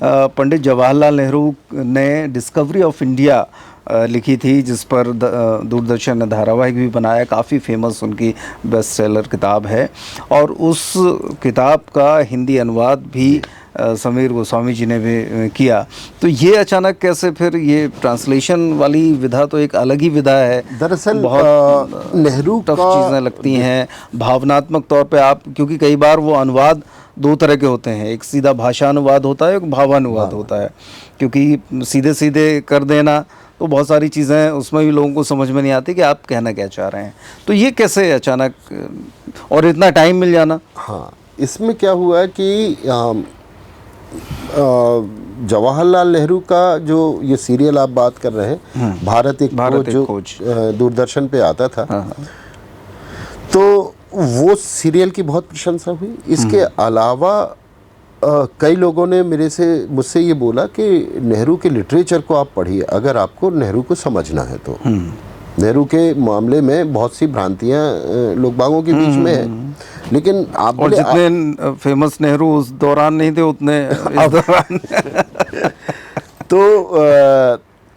पंडित जवाहरलाल नेहरू ने डिस्कवरी ऑफ इंडिया लिखी थी, जिस पर दूरदर्शन ने धारावाहिक भी बनाया, काफ़ी फेमस उनकी बेस्ट सेलर किताब है, और उस किताब का हिंदी अनुवाद भी समीर गोस्वामी जी ने भी किया। तो ये अचानक कैसे फिर ये ट्रांसलेशन वाली विधा तो एक अलग ही विधा है। दरअसल बहुत नेहरू टफ चीज़ें लगती हैं भावनात्मक तौर पे आप, क्योंकि कई बार वो अनुवाद दो तरह के होते हैं, एक सीधा भाषा अनुवाद होता है, एक भावानुवाद होता है। क्योंकि सीधे सीधे कर देना तो बहुत सारी चीज़ें उसमें भी लोगों को समझ में नहीं आती कि आप कहना क्या चाह रहे हैं। तो ये कैसे अचानक, और इतना टाइम मिल जाना? हाँ, इसमें क्या हुआ कि जवाहरलाल नेहरू का जो ये सीरियल आप बात कर रहे हैं, भारत एक खोज, दूरदर्शन पे आता था, तो वो सीरियल की बहुत प्रशंसा हुई। इसके अलावा कई लोगों ने मुझसे ये बोला कि नेहरू के लिटरेचर को आप पढ़िए, अगर आपको नेहरू को समझना है तो। नेहरू के मामले में बहुत सी भ्रांतियां लोग बागों के बीच में है, लेकिन आप और जितने फेमस नेहरू उस दौरान नहीं थे उतने इस दौरान तो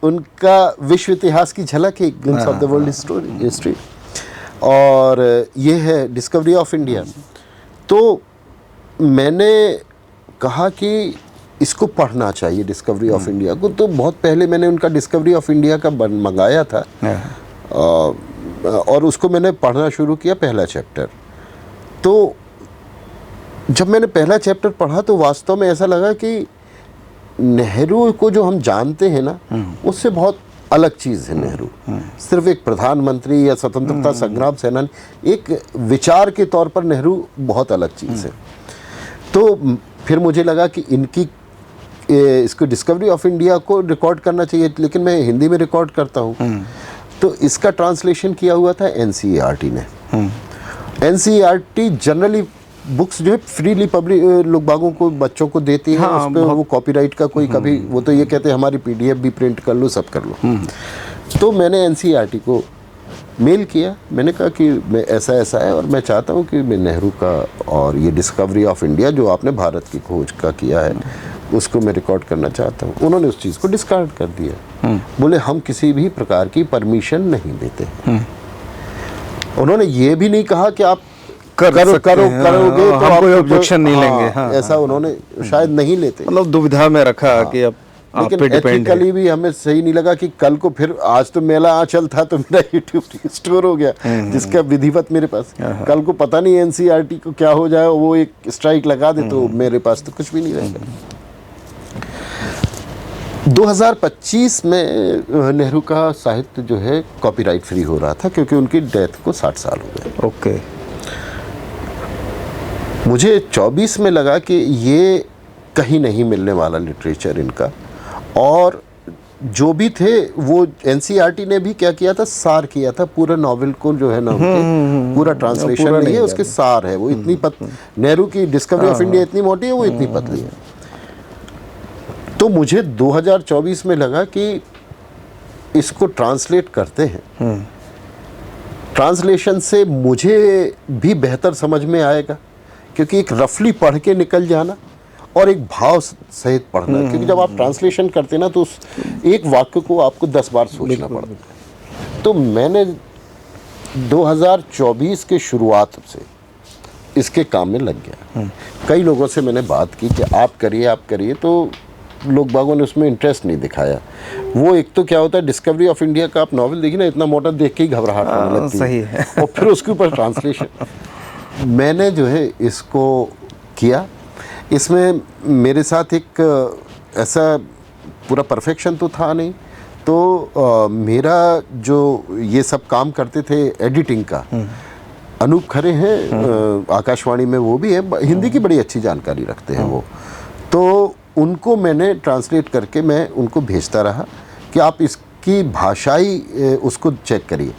उनका विश्व इतिहास की झलक है, glimpse of the world history, और ये है डिस्कवरी ऑफ इंडिया। तो मैंने कहा कि इसको पढ़ना चाहिए, डिस्कवरी ऑफ इंडिया को। तो बहुत पहले मैंने उनका डिस्कवरी ऑफ इंडिया का मंगाया था, और उसको मैंने पढ़ना शुरू किया, पहला चैप्टर। तो जब मैंने पहला चैप्टर पढ़ा तो वास्तव में ऐसा लगा कि नेहरू को जो हम जानते हैं ना, उससे बहुत अलग चीज़ है नेहरू। सिर्फ एक प्रधानमंत्री या स्वतंत्रता संग्राम सेनानी, एक विचार के तौर पर नेहरू बहुत अलग चीज़ है। तो फिर मुझे लगा कि इसको डिस्कवरी ऑफ इंडिया को रिकॉर्ड करना चाहिए, लेकिन मैं हिंदी में रिकॉर्ड करता हूँ। तो इसका ट्रांसलेशन किया हुआ था NCERT ने। NCERT जनरली बुक्स जो है फ्रीली पब्लिक लोग बागों को, बच्चों को देती है। हाँ, उस पर वो कॉपीराइट का कोई कभी, वो तो ये कहते हैं हमारी PDF भी प्रिंट कर लो, सब कर लो। तो मैंने NCERT को मेल किया, मैंने कहा कि मैं ऐसा है और मैं चाहता हूँ कि मैं नेहरू का और ये डिस्कवरी ऑफ इंडिया जो आपने भारत की खोज का किया है, उसको मैं रिकॉर्ड करना चाहता हूँ। उन्होंने उस चीज़ को डिस्कार्ड कर दिया, बोले हम किसी भी प्रकार की परमिशन नहीं देते। उन्होंने ये भी नहीं कहा कि आप करोगे तो हम कोई ऑब्जेक्शन नहीं लेंगे। ऐसा उन्होंने शायद नहीं लेते, मतलब दुविधा में रखा कि अब लेकिन एथिकली भी हमें सही नहीं लगा कि कल को फिर, आज तो मेला आंचल था तो मेरा यूट्यूब स्टोर हो गया जिसका विधिवत मेरे पास, कल को पता नहीं एनसीईआरटी को क्या हो जाए, वो एक स्ट्राइक लगा दे तो मेरे पास तो कुछ भी नहीं रहेगा। 2025 में नेहरू का साहित्य जो है कॉपीराइट फ्री हो रहा था क्योंकि उनकी डेथ को 60 साल हो गए। ओके। मुझे 24 में लगा कि ये कहीं नहीं मिलने वाला लिटरेचर इनका, और जो भी थे वो एनसीईआरटी ने भी क्या किया था, सार किया था पूरा नॉवेल को जो है ना, पूरा ट्रांसलेशन नहीं है, उसके सार है वो इतनी नेहरू की डिस्कवरी ऑफ इंडिया इतनी मोटी है, वो इतनी पतली है। तो मुझे 2024 में लगा कि इसको ट्रांसलेट करते हैं, ट्रांसलेशन से मुझे भी बेहतर समझ में आएगा, क्योंकि एक रफली पढ़ के निकल जाना और एक भाव सहित पढ़ना, क्योंकि जब आप ट्रांसलेशन करते ना तो उस एक वाक्य को आपको 10 बार सोचना पड़ता है। तो मैंने 2024 के शुरुआत से इसके काम में लग गया। कई लोगों से मैंने बात की कि आप करिए, तो लोग बागों ने उसमें इंटरेस्ट नहीं दिखाया। वो एक तो क्या होता है, डिस्कवरी ऑफ इंडिया का आप नॉवल देखिए ना, इतना मोटा देख के ही घबराहट होने लगती सही है। और फिर उसके ऊपर ट्रांसलेशन मैंने जो है इसको किया। इसमें मेरे साथ एक ऐसा पूरा परफेक्शन तो था नहीं, तो मेरा जो ये सब काम करते थे एडिटिंग का, अनूप खरे हैं आकाशवाणी में, वो भी है, हिंदी की बड़ी अच्छी जानकारी रखते हैं वो, तो उनको मैंने ट्रांसलेट करके मैं उनको भेजता रहा कि आप इसकी भाषाई उसको चेक करिए।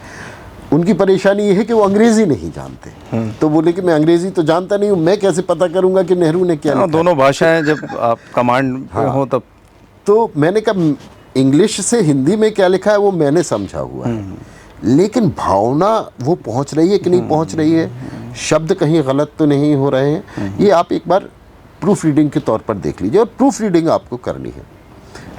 उनकी परेशानी ये है कि वो अंग्रेज़ी नहीं जानते, तो बोले कि मैं अंग्रेज़ी तो जानता नहीं हूँ, मैं कैसे पता करूँगा कि नेहरू ने क्या लिखा। दोनों भाषाएं जब आप कमांड हो तब। तो मैंने कहा इंग्लिश से हिंदी में क्या लिखा है वो मैंने समझा हुआ है, लेकिन भावना वो पहुँच रही है कि नहीं पहुँच रही है, शब्द कहीं गलत तो नहीं हो रहे हैं, ये आप एक बार प्रूफ रीडिंग के तौर पर देख लीजिए, और प्रूफ रीडिंग आपको करनी है।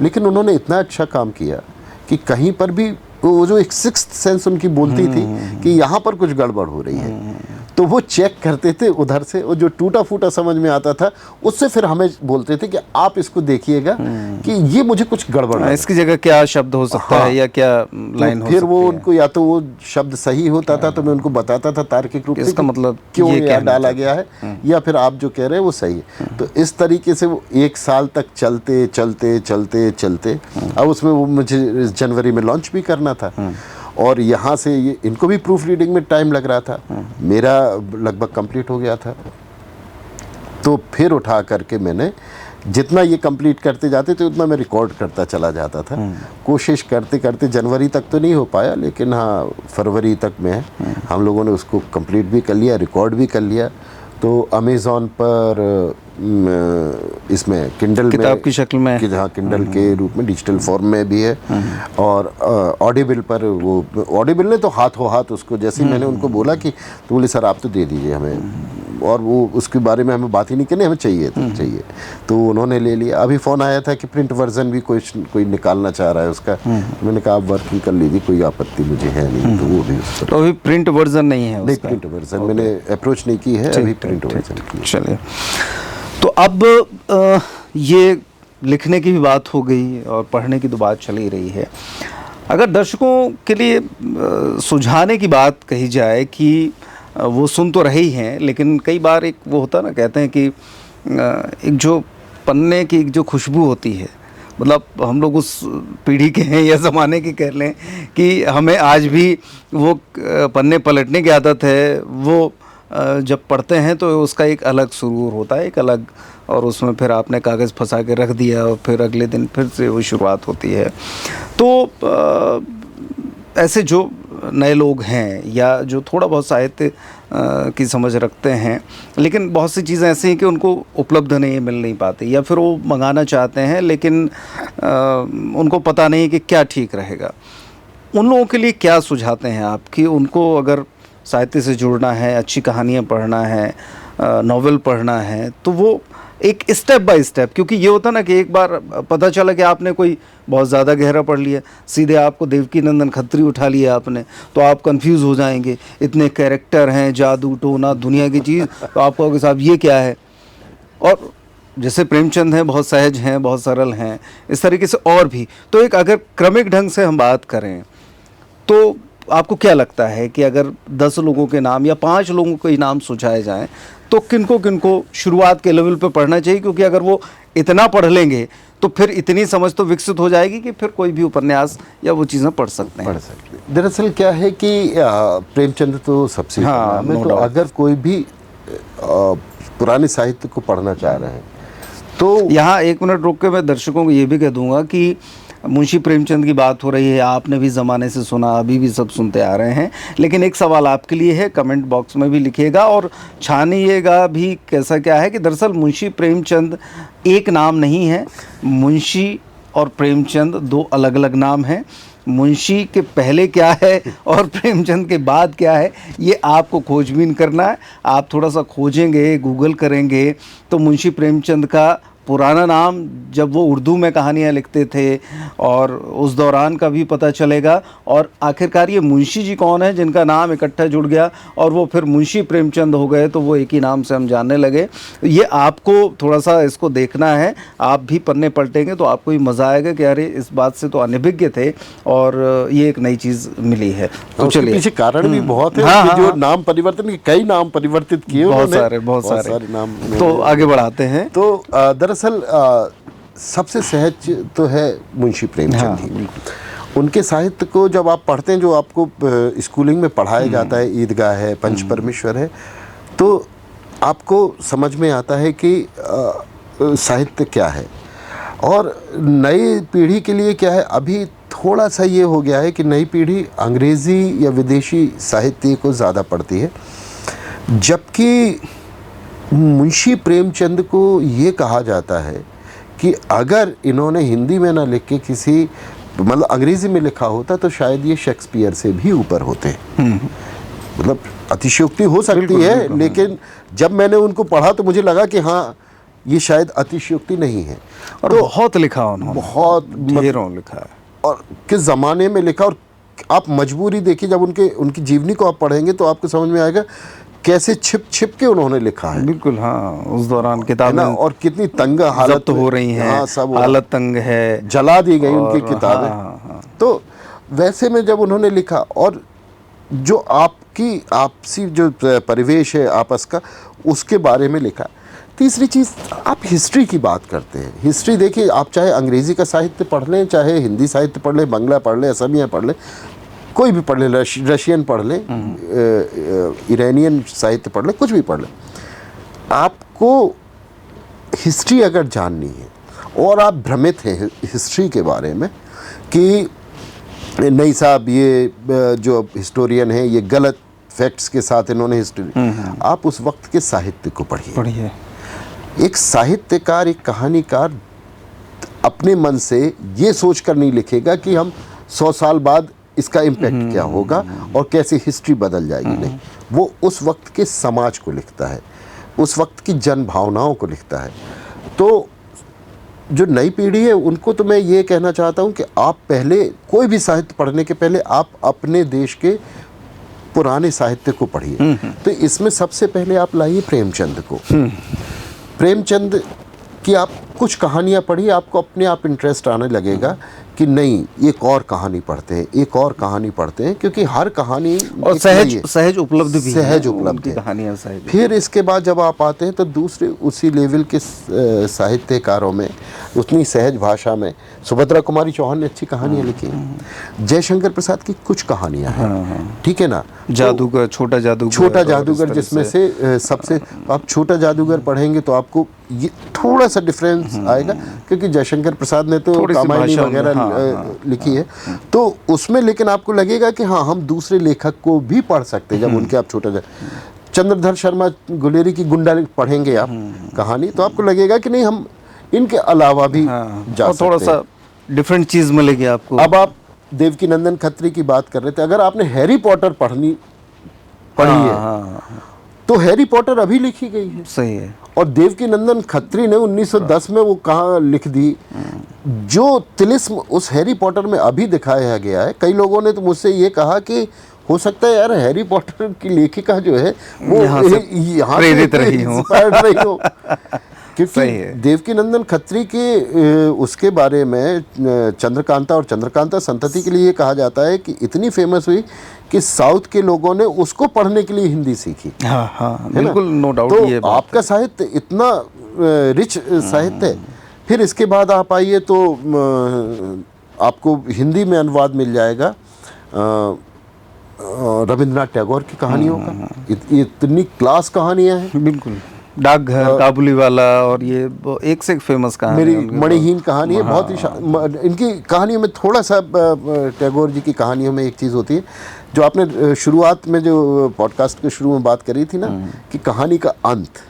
लेकिन उन्होंने इतना अच्छा काम किया कि कहीं पर भी वो जो एक सिक्स्थ सेंस उनकी बोलती थी कि यहाँ पर कुछ गड़बड़ हो रही है, तो वो चेक करते थे उधर से, और जो टूटा फूटा समझ में आता था उससे फिर हमें बोलते थे कि आप इसको देखिएगा कि ये मुझे कुछ गड़बड़ है, इसकी जगह क्या शब्द हो सकता है या क्या लाइन हो सकती है। फिर वो उनको या तो वो शब्द सही होता था तो मैं उनको बताता था तार्किक रूप से इसका मतलब क्यों ये डाला गया है, या फिर आप जो कह रहे हैं वो सही है। तो इस तरीके से वो 1 साल तक चलते चलते चलते चलते, अब उसमें वो मुझे जनवरी में लॉन्च भी करना था, और यहाँ से ये इनको भी प्रूफ रीडिंग में टाइम लग रहा था, मेरा लगभग कंप्लीट हो गया था। तो फिर उठा करके मैंने जितना ये कंप्लीट करते जाते थे उतना मैं रिकॉर्ड करता चला जाता था। कोशिश करते करते जनवरी तक तो नहीं हो पाया, लेकिन हाँ फरवरी तक में हम लोगों ने उसको कंप्लीट भी कर लिया, रिकॉर्ड भी कर लिया। तो अमेज़ॉन पर इसमें किंडल किताब की शक्ल में, कि जहाँ किंडल के रूप में डिजिटल फॉर्म में भी है, और ऑडिबल पर, वो ऑडिबल ने तो हाथों हाथ उसको, जैसे ही मैंने उनको बोला कि, तो बोले सर आप तो दे दीजिए हमें, और वो उसके बारे में हमें बात ही नहीं करनी, हमें चाहिए तो उन्होंने ले लिया। अभी फ़ोन आया था कि प्रिंट वर्जन भी कोई निकालना चाह रहा है उसका, तो मैंने कहा आप वर्किंग कर लीजिए, कोई आपत्ति मुझे है नहीं। तो वो भी तो अभी प्रिंट वर्जन नहीं है, नहीं प्रिंट वर्जन मैंने अप्रोच नहीं की है, अभी प्रिंट वर्जन की। चलिए, तो अब ये लिखने की भी बात हो गई और पढ़ने की तो बात चल ही रही है। अगर दर्शकों के लिए सुझाने की बात कही जाए कि वो सुन तो रहे ही हैं, लेकिन कई बार एक वो होता ना, कहते हैं कि एक जो पन्ने की एक जो खुशबू होती है, मतलब हम लोग उस पीढ़ी के हैं या ज़माने के कह लें कि हमें आज भी वो पन्ने पलटने की आदत है, वो जब पढ़ते हैं तो उसका एक अलग सुरूर होता है, एक अलग, और उसमें फिर आपने कागज़ फंसा के रख दिया और फिर अगले दिन फिर से वो शुरुआत होती है। तो ऐसे जो नए लोग हैं या जो थोड़ा बहुत साहित्य की समझ रखते हैं, लेकिन बहुत सी चीज़ें ऐसी हैं कि उनको उपलब्ध नहीं, मिल नहीं पाती, या फिर वो मंगाना चाहते हैं लेकिन उनको पता नहीं कि क्या ठीक रहेगा, उन लोगों के लिए क्या सुझाते हैं आप कि उनको अगर साहित्य से जुड़ना है, अच्छी कहानियाँ पढ़ना है, नॉवेल पढ़ना है, तो वो एक स्टेप बाय स्टेप, क्योंकि ये होता ना कि एक बार पता चला कि आपने कोई बहुत ज़्यादा गहरा पढ़ लिया, सीधे आपको देवकी नंदन खत्री उठा लिया आपने, तो आप कंफ्यूज हो जाएंगे, इतने कैरेक्टर हैं, जादू टोना दुनिया की चीज़, तो आप कहोगे साहब ये क्या है। और जैसे प्रेमचंद हैं, बहुत सहज हैं, बहुत सरल हैं, इस तरीके से और भी। तो एक अगर क्रमिक ढंग से हम बात करें तो आपको क्या लगता है कि अगर 10 लोगों के नाम या 5 लोगों के नाम सुझाए जाएं तो किनको किनको शुरुआत के लेवल पे पढ़ना चाहिए? क्योंकि अगर वो इतना पढ़ लेंगे तो फिर इतनी समझ तो विकसित हो जाएगी कि फिर कोई भी उपन्यास या वो चीज़ें पढ़ सकते हैं। दरअसल क्या है कि प्रेमचंद तो सबसे हाँ, तो अगर कोई भी पुराने साहित्य को पढ़ना चाह रहे हैं तो यहाँ 1 मिनट रुक के मैं दर्शकों को ये भी कह दूंगा कि मुंशी प्रेमचंद की बात हो रही है, आपने भी ज़माने से सुना, अभी भी सब सुनते आ रहे हैं, लेकिन एक सवाल आपके लिए है, कमेंट बॉक्स में भी लिखिएगा और छानिएगा भी कैसा क्या है कि दरअसल मुंशी प्रेमचंद एक नाम नहीं है। मुंशी और प्रेमचंद 2 अलग अलग नाम हैं। मुंशी के पहले क्या है और प्रेमचंद के बाद क्या है, ये आपको खोजबीन करना है। आप थोड़ा सा खोजेंगे, गूगल करेंगे तो मुंशी प्रेमचंद का पुराना नाम, जब वो उर्दू में कहानियाँ लिखते थे और उस दौरान का भी पता चलेगा, और आखिरकार ये मुंशी जी कौन है जिनका नाम इकट्ठा जुड़ गया और वो फिर मुंशी प्रेमचंद हो गए, तो वो एक ही नाम से हम जानने लगे। ये आपको थोड़ा सा इसको देखना है, आप भी पन्ने पलटेंगे तो आपको भी मज़ा आएगा कि अरे इस बात से तो अनभिज्ञ थे और ये एक नई चीज़ मिली है। तो चलिए, पीछे कारण भी बहुत है। हाँ, जो नाम परिवर्तन के कई नाम परिवर्तित किए बहुत सारे नाम। तो आगे बढ़ाते हैं। तो दरअसल सबसे सहज तो है मुंशी प्रेमचंद ही। उनके साहित्य को जब आप पढ़ते हैं, जो आपको स्कूलिंग में पढ़ाया जाता है, ईदगाह है, पंच परमेश्वर है, तो आपको समझ में आता है कि साहित्य क्या है और नई पीढ़ी के लिए क्या है। अभी थोड़ा सा ये हो गया है कि नई पीढ़ी अंग्रेज़ी या विदेशी साहित्य को ज़्यादा पढ़ती है, जबकि मुंशी प्रेमचंद को ये कहा जाता है कि अगर इन्होंने हिंदी में ना लिख के किसी मतलब अंग्रेज़ी में लिखा होता तो शायद ये शेक्सपियर से भी ऊपर होते। मतलब अतिशयोक्ति हो सकती है, लेकिन जब मैंने उनको पढ़ा तो मुझे लगा कि हाँ, ये शायद अतिशयोक्ति नहीं है। और तो बहुत लिखा उन्होंने, बहुत ढेरों लिखा है, और किस ज़माने में लिखा। और आप मजबूरी देखिए, जब उनकी जीवनी को आप पढ़ेंगे तो आपको समझ में आएगा कैसे छिप छिप के उन्होंने लिखा है। बिल्कुल, हाँ, उस दौरान किताबें और कितनी तंग हालत तो हो रही हैं। हाँ, सब हालत तंग है, जला दी गई उनकी किताबें। हाँ। तो वैसे में जब उन्होंने लिखा, और जो आपसी जो परिवेश है आपस का, उसके बारे में लिखा। तीसरी चीज़, आप हिस्ट्री की बात करते हैं। हिस्ट्री देखिए, आप चाहे अंग्रेज़ी का साहित्य पढ़ लें, चाहे हिंदी साहित्य पढ़ लें, बंगला पढ़ लें, असमिया पढ़ लें, कोई भी पढ़ लें, रशियन पढ़ लें, ईरानियन साहित्य पढ़ लें, कुछ भी पढ़ लें, आपको हिस्ट्री अगर जाननी है और आप भ्रमित हैं हिस्ट्री के बारे में कि नहीं साहब, ये जो हिस्टोरियन है ये गलत फैक्ट्स के साथ इन्होंने हिस्ट्री, आप उस वक्त के साहित्य को पढ़िए। एक साहित्यकार, एक कहानीकार अपने मन से ये सोच कर नहीं लिखेगा कि हम 100 साल बाद इसका इम्पैक्ट क्या होगा और कैसे हिस्ट्री बदल जाएगी। नहीं, वो उस वक्त के समाज को लिखता है, उस वक्त की जन भावनाओं को लिखता है। तो जो नई पीढ़ी है उनको तो मैं ये कहना चाहता हूँ कि आप पहले कोई भी साहित्य पढ़ने के पहले आप अपने देश के पुराने साहित्य को पढ़िए। तो इसमें सबसे पहले आप लाइए प्रेमचंद को। प्रेमचंद की आप कुछ कहानियाँ पढ़िए, आपको अपने आप इंटरेस्ट आने लगेगा कि नहीं, एक और कहानी पढ़ते हैं, एक और कहानी पढ़ते हैं, क्योंकि हर कहानी और सहज उपलब्ध भी है, सहज उपलब्ध कहानियाँ सहज। फिर इसके बाद जब आप आते हैं तो दूसरे उसी लेवल के साहित्यकारों में, उतनी सहज भाषा में सुभद्रा कुमारी चौहान ने अच्छी कहानियाँ लिखी हैं। जयशंकर प्रसाद की कुछ कहानियाँ हैं, ठीक है ना। जादूगर, छोटा जादूगर जिसमें से सबसे, आप छोटा जादूगर पढ़ेंगे तो आपको ये थोड़ा सा डिफरेंस आएगा, क्योंकि जयशंकर प्रसाद ने तो कामायनी वगैरह लिखी है, तो उसमें लेकिन आपको लगेगा कि हाँ, हम दूसरे लेखक को भी पढ़ सकते हैं। जब उनके आप छोटा चंद्रधर शर्मा गुलेरी की गुंडा पढ़ेंगे आप कहानी, तो आपको लगेगा कि नहीं, हम इनके अलावा भी जा सकते हैं, थोड़ा सा डिफरेंट चीज़ मिलेगी आपको। अब आप देवकीनंदन खत्री की बात कर रहे थे, अगर आपने हैरी पॉटर पढ़ी है तो हैरी पॉटर अभी लिखी गई है, सही है। और देवकीनंदन खत्री ने 1910 में वो कहाँ लिख दी। जो तिलिस्म उस हैरी पॉटर में अभी दिखाया गया है, कई लोगों ने तो मुझसे ये कहा कि हो सकता है यार हैरी पॉटर की लेखिका जो है वो यहाँ प्रेरित रही हो। क्योंकि देवकीनंदन खत्री के उसके बारे में चंद्रकांता और चंद्रकांता संतति के लिए ये कहा जाता है कि इतनी फेमस हुई कि साउथ के लोगों ने उसको पढ़ने के लिए हिंदी सीखी। हाँ हाँ बिल्कुल, नो डाउट। तो ये आपका साहित्य इतना रिच साहित्य है। फिर इसके बाद आप आइए तो आपको हिंदी में अनुवाद मिल जाएगा रविंद्रनाथ टैगोर की कहानियों का। इतनी क्लास कहानियां हैं। बिल्कुल, डाकघर, काबुलीवाला, और ये एक से एक फेमस कहानी। मेरी मणिहीन कहानी है, बहुत ही इनकी कहानियों में थोड़ा सा टैगोर जी की कहानियों में एक चीज़ होती है जो आपने शुरुआत में जो पॉडकास्ट के शुरू में बात करी थी ना कि कहानी का अंत।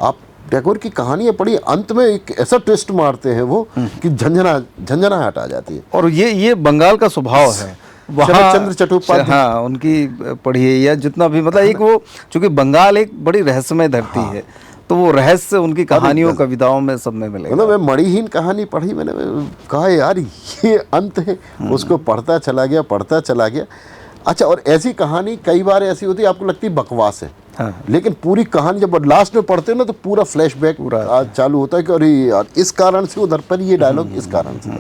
आप टैगोर की कहानियां पढ़ी, अंत में एक ऐसा ट्विस्ट मारते हैं वो कि झंझनाहट आ जाती है। और ये बंगाल का स्वभाव है। वहाँ चंद्र चट्टोपाध्याय, हाँ, उनकी पढ़िए या जितना भी, मतलब एक वो, चूंकि बंगाल एक बड़ी रहस्यमय धरती है, तो वो रहस्य उनकी कहानियों, कविताओं में, सब में मिलेगा। मतलब मैं मणिहीन कहानी पढ़ी, मैंने कहा यार ये अंत है, उसको पढ़ता चला गया। अच्छा, और ऐसी कहानी कई बार ऐसी होती है आपको लगती है बकवास है, हाँ। लेकिन पूरी कहानी जब लास्ट में पढ़ते हो ना तो पूरा फ्लैशबैक चालू होता है कि अरे यार इस कारण से उधर पर ये डायलॉग इस कारण से।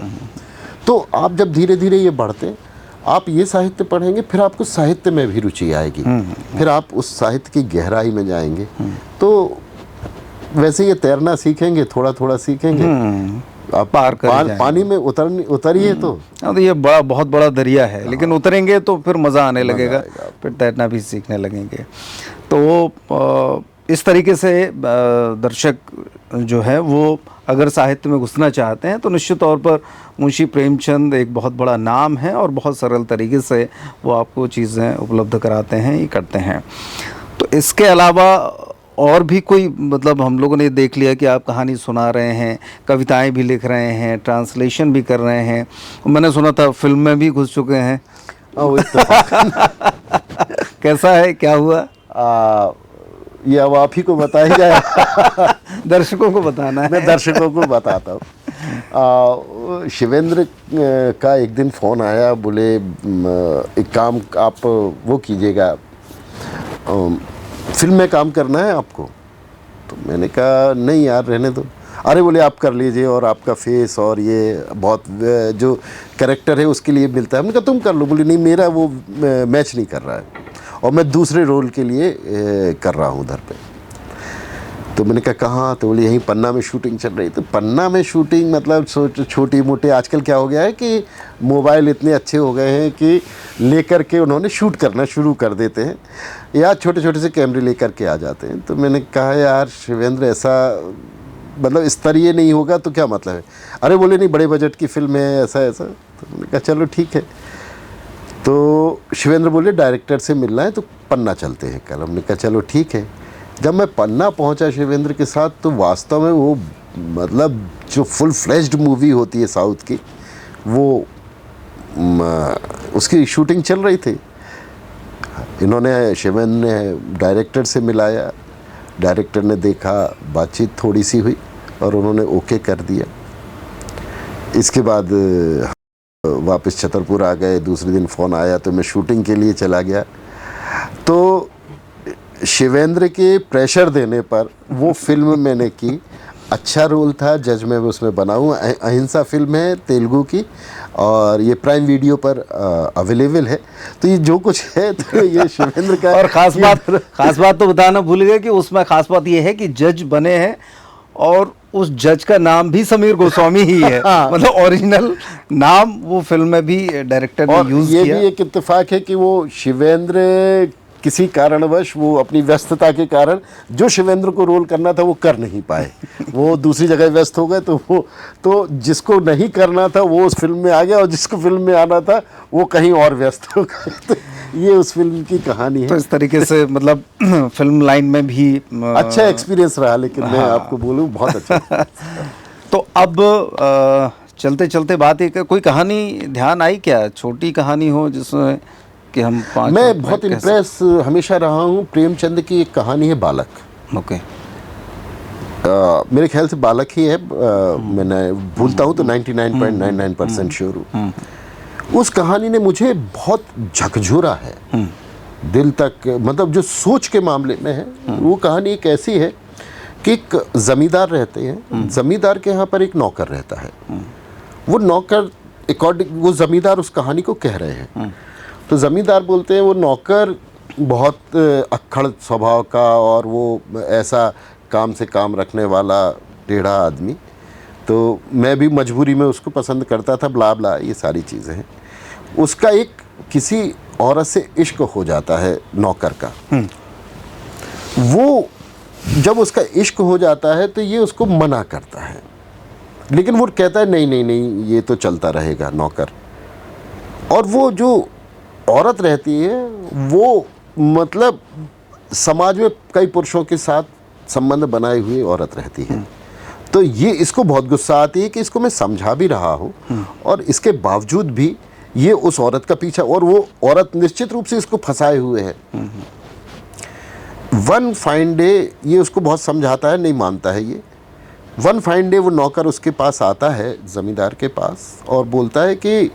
तो आप जब धीरे धीरे ये बढ़ते, आप ये साहित्य पढ़ेंगे, फिर आपको साहित्य में भी रुचि आएगी, फिर आप उस साहित्य की गहराई में जाएंगे। तो वैसे ये तैरना सीखेंगे, थोड़ा थोड़ा सीखेंगे, आप पानी में उतरिए तो ये बहुत बड़ा दरिया है, लेकिन उतरेंगे तो फिर मज़ा आने लगेगा, फिर तैरना भी सीखने लगेंगे। तो इस तरीके से दर्शक जो है वो अगर साहित्य में घुसना चाहते हैं तो निश्चित तौर पर मुंशी प्रेमचंद एक बहुत बड़ा नाम है, और बहुत सरल तरीके से वो आपको चीज़ें उपलब्ध कराते हैं, ये करते हैं। तो इसके अलावा और भी कोई, मतलब हम लोगों ने देख लिया कि आप कहानी सुना रहे हैं, कविताएं भी लिख रहे हैं, ट्रांसलेशन भी कर रहे हैं, मैंने सुना था फिल्म में भी घुस चुके हैं। कैसा है, क्या हुआ? ये अब आप ही को बताया जाए। दर्शकों को बताना है। मैं दर्शकों को बताता हूँ। शिवेंद्र का एक दिन फ़ोन आया, बोले एक काम आप वो कीजिएगा, फिल्म में काम करना है आपको। तो मैंने कहा नहीं यार रहने दो। अरे बोले आप कर लीजिए, और आपका फेस और ये बहुत जो कैरेक्टर है उसके लिए मिलता है। मैंने कहा तुम कर लो। बोले नहीं मेरा वो मैच नहीं कर रहा है, और मैं दूसरे रोल के लिए कर रहा हूँ उधर पे। तो मैंने कहा कहाँ? तो बोले यहीं पन्ना में शूटिंग चल रही। तो पन्ना में शूटिंग मतलब छोटी मोटी, आजकल क्या हो गया है कि मोबाइल इतने अच्छे हो गए हैं कि लेकर के उन्होंने शूट करना शुरू कर देते हैं, या छोटे छोटे से कैमरे लेकर के आ जाते हैं। तो मैंने कहा यार शिवेंद्र ऐसा मतलब स्तरीय नहीं होगा तो क्या मतलब है? अरे बोले नहीं बड़े बजट की फिल्म है, ऐसा ऐसा। तो मैंने कहा चलो ठीक है। तो शिवेंद्र बोले डायरेक्टर से मिलना है तो पन्ना चलते हैं कल। हमने कहा चलो ठीक है। जब मैं पन्ना पहुंचा शिवेंद्र के साथ, तो वास्तव में वो मतलब जो फुल फ्लेश्ड मूवी होती है साउथ की, वो उसकी शूटिंग चल रही थी। इन्होंने, शिवेंद्र ने डायरेक्टर से मिलाया, डायरेक्टर ने देखा, बातचीत थोड़ी सी हुई और उन्होंने ओके कर दिया। इसके बाद वापस छतरपुर आ गए। दूसरे दिन फ़ोन आया तो मैं शूटिंग के लिए चला गया। तो शिवेंद्र के प्रेशर देने पर वो फिल्म मैंने की। अच्छा रोल था, जज में उसमें बना हूँ। अहिंसा फिल्म है तेलुगु की, और ये प्राइम वीडियो पर अवेलेबल है। तो ये जो कुछ है तो ये शिवेंद्र का। और ख़ास बात तो बताना भूल गए कि उसमें ख़ास बात ये है कि जज बने हैं, और उस जज का नाम भी समीर गोस्वामी ही है। हाँ। मतलब ओरिजिनल नाम वो फिल्म में भी डायरेक्टर ने यूज़ किया। ये भी एक इत्तेफाक है कि वो शिवेंद्र किसी कारणवश, वो अपनी व्यस्तता के कारण जो शिवेंद्र को रोल करना था वो कर नहीं पाए। वो दूसरी जगह व्यस्त हो गए। तो जिसको नहीं करना था वो उस फिल्म में आ गया, और जिसको फिल्म में आना था वो कहीं और व्यस्त हो गए। तो ये उस फिल्म की कहानी है। तो इस तरीके से मतलब फिल्म लाइन में भी अच्छा एक्सपीरियंस रहा, लेकिन मैं आपको बोलूँ बहुत अच्छा। तो अब चलते चलते बात एक, कोई कहानी ध्यान आई क्या, छोटी कहानी हो जिसमें कि हम मैं बहुत इम्प्रेस हमेशा रहा हूँ। प्रेमचंद की एक कहानी है बालक। ओके। मेरे ख्याल से बालक ही है, मैंने भूलता हूँ तो 99.99% श्योर हूँ। उस कहानी ने मुझे बहुत झकझोरा है दिल तक। मतलब जो सोच के मामले में है, वो कहानी एक ऐसी है कि एक ज़मींदार रहते हैं, ज़मींदार के यहाँ पर एक नौकर रहता है। वो नौकर वो ज़मींदार उस कहानी को कह रहे हैं। तो ज़मींदार बोलते हैं वो नौकर बहुत अक्खड़ स्वभाव का और वो ऐसा काम से काम रखने वाला टेढ़ा आदमी, तो मैं भी मजबूरी में उसको पसंद करता था, ब्ला ब्ला ये सारी चीज़ें हैं। उसका एक किसी औरत से इश्क हो जाता है नौकर का। वो जब उसका इश्क हो जाता है तो ये उसको मना करता है, लेकिन वो कहता है नहीं नहीं नहीं ये तो चलता रहेगा नौकर। और वो जो औरत रहती है वो मतलब समाज में कई पुरुषों के साथ संबंध बनाए हुए औरत रहती है। तो ये इसको बहुत गुस्सा आती है कि इसको मैं समझा भी रहा हूँ और इसके बावजूद भी ये उस औरत का पीछा, और वो औरत निश्चित रूप से इसको फंसाए हुए है। वन फाइन डे ये उसको बहुत समझाता है, नहीं मानता है ये। वन फाइन डे वो नौकर उसके पास आता है, ज़मींदार के पास, और बोलता है कि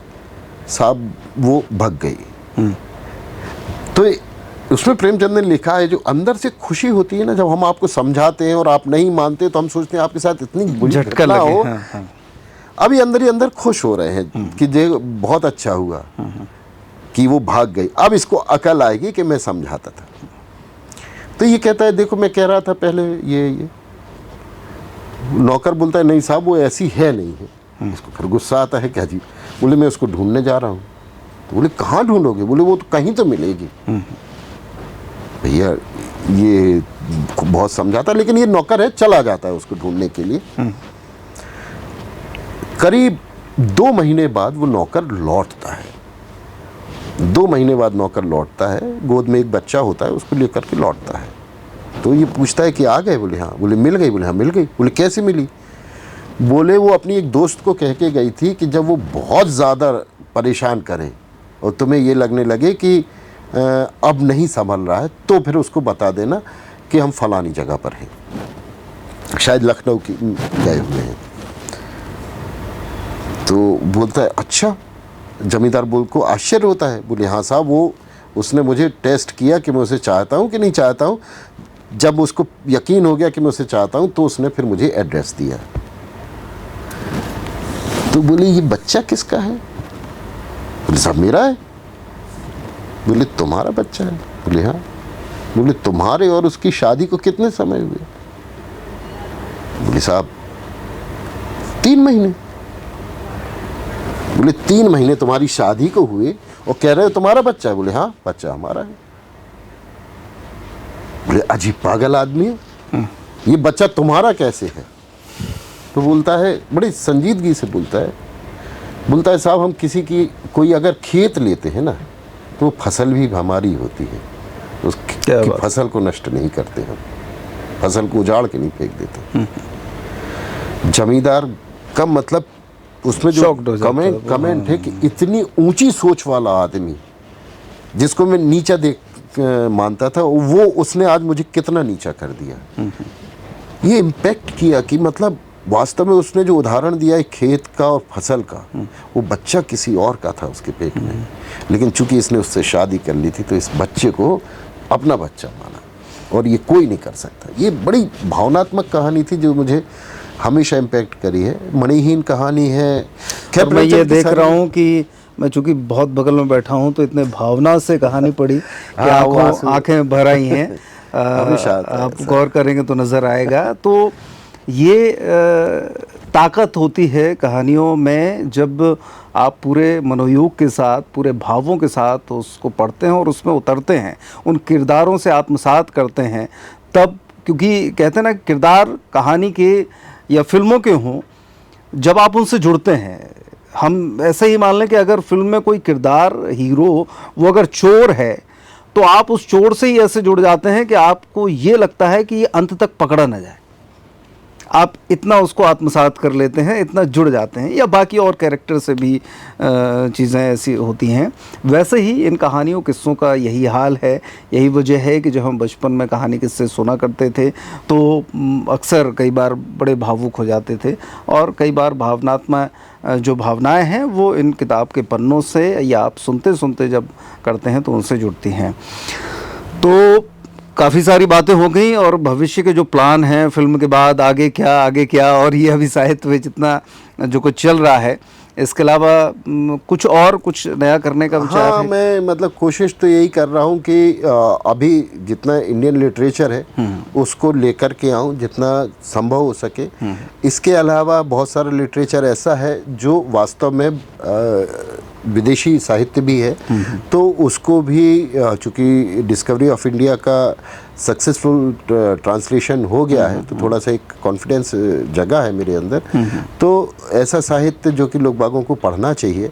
साहब वो भग गई। तो उसमें प्रेमचंद ने लिखा है जो अंदर से खुशी होती है ना, जब हम आपको समझाते हैं और आप नहीं मानते, तो हम सोचते हैं आपके साथ इतनी बुरी घटना हो। हाँ। अभी अंदर ही अंदर खुश हो रहे हैं कि ये बहुत अच्छा हुआ कि वो भाग गई, अब इसको अकल आएगी कि मैं समझाता था। तो ये कहता है देखो मैं कह रहा था पहले ये नौकर बोलता है नहीं साहब वो ऐसी है नहीं है। इसको फिर गुस्सा आता है, क्या जी? बोले मैं उसको ढूंढने जा रहा हूँ। तो बोले कहाँ ढूंढोगे? बोले वो तो कहीं तो मिलेगी। भैया ये बहुत समझाता, लेकिन ये नौकर है, चला जाता है उसको ढूंढने के लिए। करीब 2 महीने बाद वो नौकर लौटता है। 2 महीने बाद नौकर लौटता है, गोद में एक बच्चा होता है, उसको लेकर के लौटता है। तो ये पूछता है कि आ गए? बोले हाँ। बोले मिल गई? बोले हाँ मिल गई। बोले कैसे मिली? बोले वो अपनी एक दोस्त को कह के गई थी कि जब वो बहुत ज़्यादा परेशान करे और तुम्हें ये लगने लगे कि अब नहीं संभल रहा है, तो फिर उसको बता देना कि हम फलानी जगह पर हैं, शायद लखनऊ की गए हुए हैं। तो बोलता है अच्छा। जमींदार बोल को आश्चर्य होता है। बोले हाँ साहब वो उसने मुझे टेस्ट किया कि मैं उसे चाहता हूँ कि नहीं चाहता हूँ। जब उसको यकीन हो गया कि मैं उसे चाहता हूँ तो उसने फिर मुझे एड्रेस दिया। तो बोले ये बच्चा किसका है? बोले साहब मेरा है। बोले तुम्हारा बच्चा है? बोले हाँ। बोले तुम्हारे और उसकी शादी को कितने समय हुए? बोले साहब 3 महीने। बोले 3 महीने तुम्हारी शादी को हुए और कह रहे हो तुम्हारा बच्चा है? बोले हाँ बच्चा हमारा है। बोले अजीब पागल आदमी है, ये बच्चा तुम्हारा कैसे है? तो बोलता है, बड़ी संजीदगी से बोलता है साहब हम किसी की कोई अगर खेत लेते हैं ना तो फसल भी हमारी होती है, उसकी फसल को नष्ट नहीं करते हम, फसल को उजाड़ के नहीं फेंक देते। जमींदार का मतलब उसमें जो कमेंट है कि इतनी ऊंची सोच वाला आदमी जिसको मैं नीचा मानता था वो उसने आज मुझे कितना नीचा कर दिया। ये इम्पैक्ट किया कि मतलब वास्तव में उसने जो उदाहरण दिया है खेत का और फसल का, वो बच्चा किसी और का था उसके पेट में, लेकिन चूंकि इसने उससे शादी कर ली थी तो इस बच्चे को अपना बच्चा माना और ये कोई नहीं कर सकता। ये बड़ी भावनात्मक कहानी थी जो मुझे हमेशा इम्पैक्ट करी है। मणिहीन कहानी है। खैर मैं ये देख रहा हूँ कि मैं चूंकि बहुत बगल में बैठा हूँ तो इतने भावना से कहानी पढ़ी कि आपको आंखें भर आई हैं। आप गौर करेंगे तो नज़र आएगा। तो ये ताकत होती है कहानियों में जब आप पूरे मनोयोग के साथ, पूरे भावों के साथ उसको पढ़ते हैं और उसमें उतरते हैं, उन किरदारों से आत्मसात करते हैं तब। क्योंकि कहते हैं ना किरदार कहानी के या फिल्मों के हों, जब आप उनसे जुड़ते हैं, हम ऐसे ही मान लें कि अगर फिल्म में कोई किरदार हीरो वो अगर चोर है तो आप उस चोर से ही ऐसे जुड़ जाते हैं कि आपको ये लगता है कि ये अंत तक पकड़ा न जाए। आप इतना उसको आत्मसात कर लेते हैं, इतना जुड़ जाते हैं। या बाकी और कैरेक्टर से भी चीज़ें ऐसी होती हैं। वैसे ही इन कहानियों किस्सों का यही हाल है। यही वजह है कि जब हम बचपन में कहानी किस्से सुना करते थे तो अक्सर कई बार बड़े भावुक हो जाते थे और कई बार भावनात्मक जो भावनाएं हैं वो इन किताब के पन्नों से या आप सुनते सुनते जब करते हैं तो उनसे जुड़ती हैं। तो काफ़ी सारी बातें हो गई और भविष्य के जो प्लान हैं फिल्म के बाद आगे क्या और ये अभी साहित्य में जितना जो कुछ चल रहा है, इसके अलावा कुछ नया करने का विचार है? मैं मतलब कोशिश तो यही कर रहा हूँ कि अभी जितना इंडियन लिटरेचर है उसको लेकर के आऊँ जितना संभव हो सके। इसके अलावा बहुत सारा लिटरेचर ऐसा है जो वास्तव में विदेशी साहित्य भी है, तो उसको भी चूँकि डिस्कवरी ऑफ इंडिया का सक्सेसफुल ट्रांसलेशन हो गया है तो थोड़ा सा एक कॉन्फिडेंस जगा है मेरे अंदर। तो ऐसा साहित्य जो कि लोग बागों को पढ़ना चाहिए,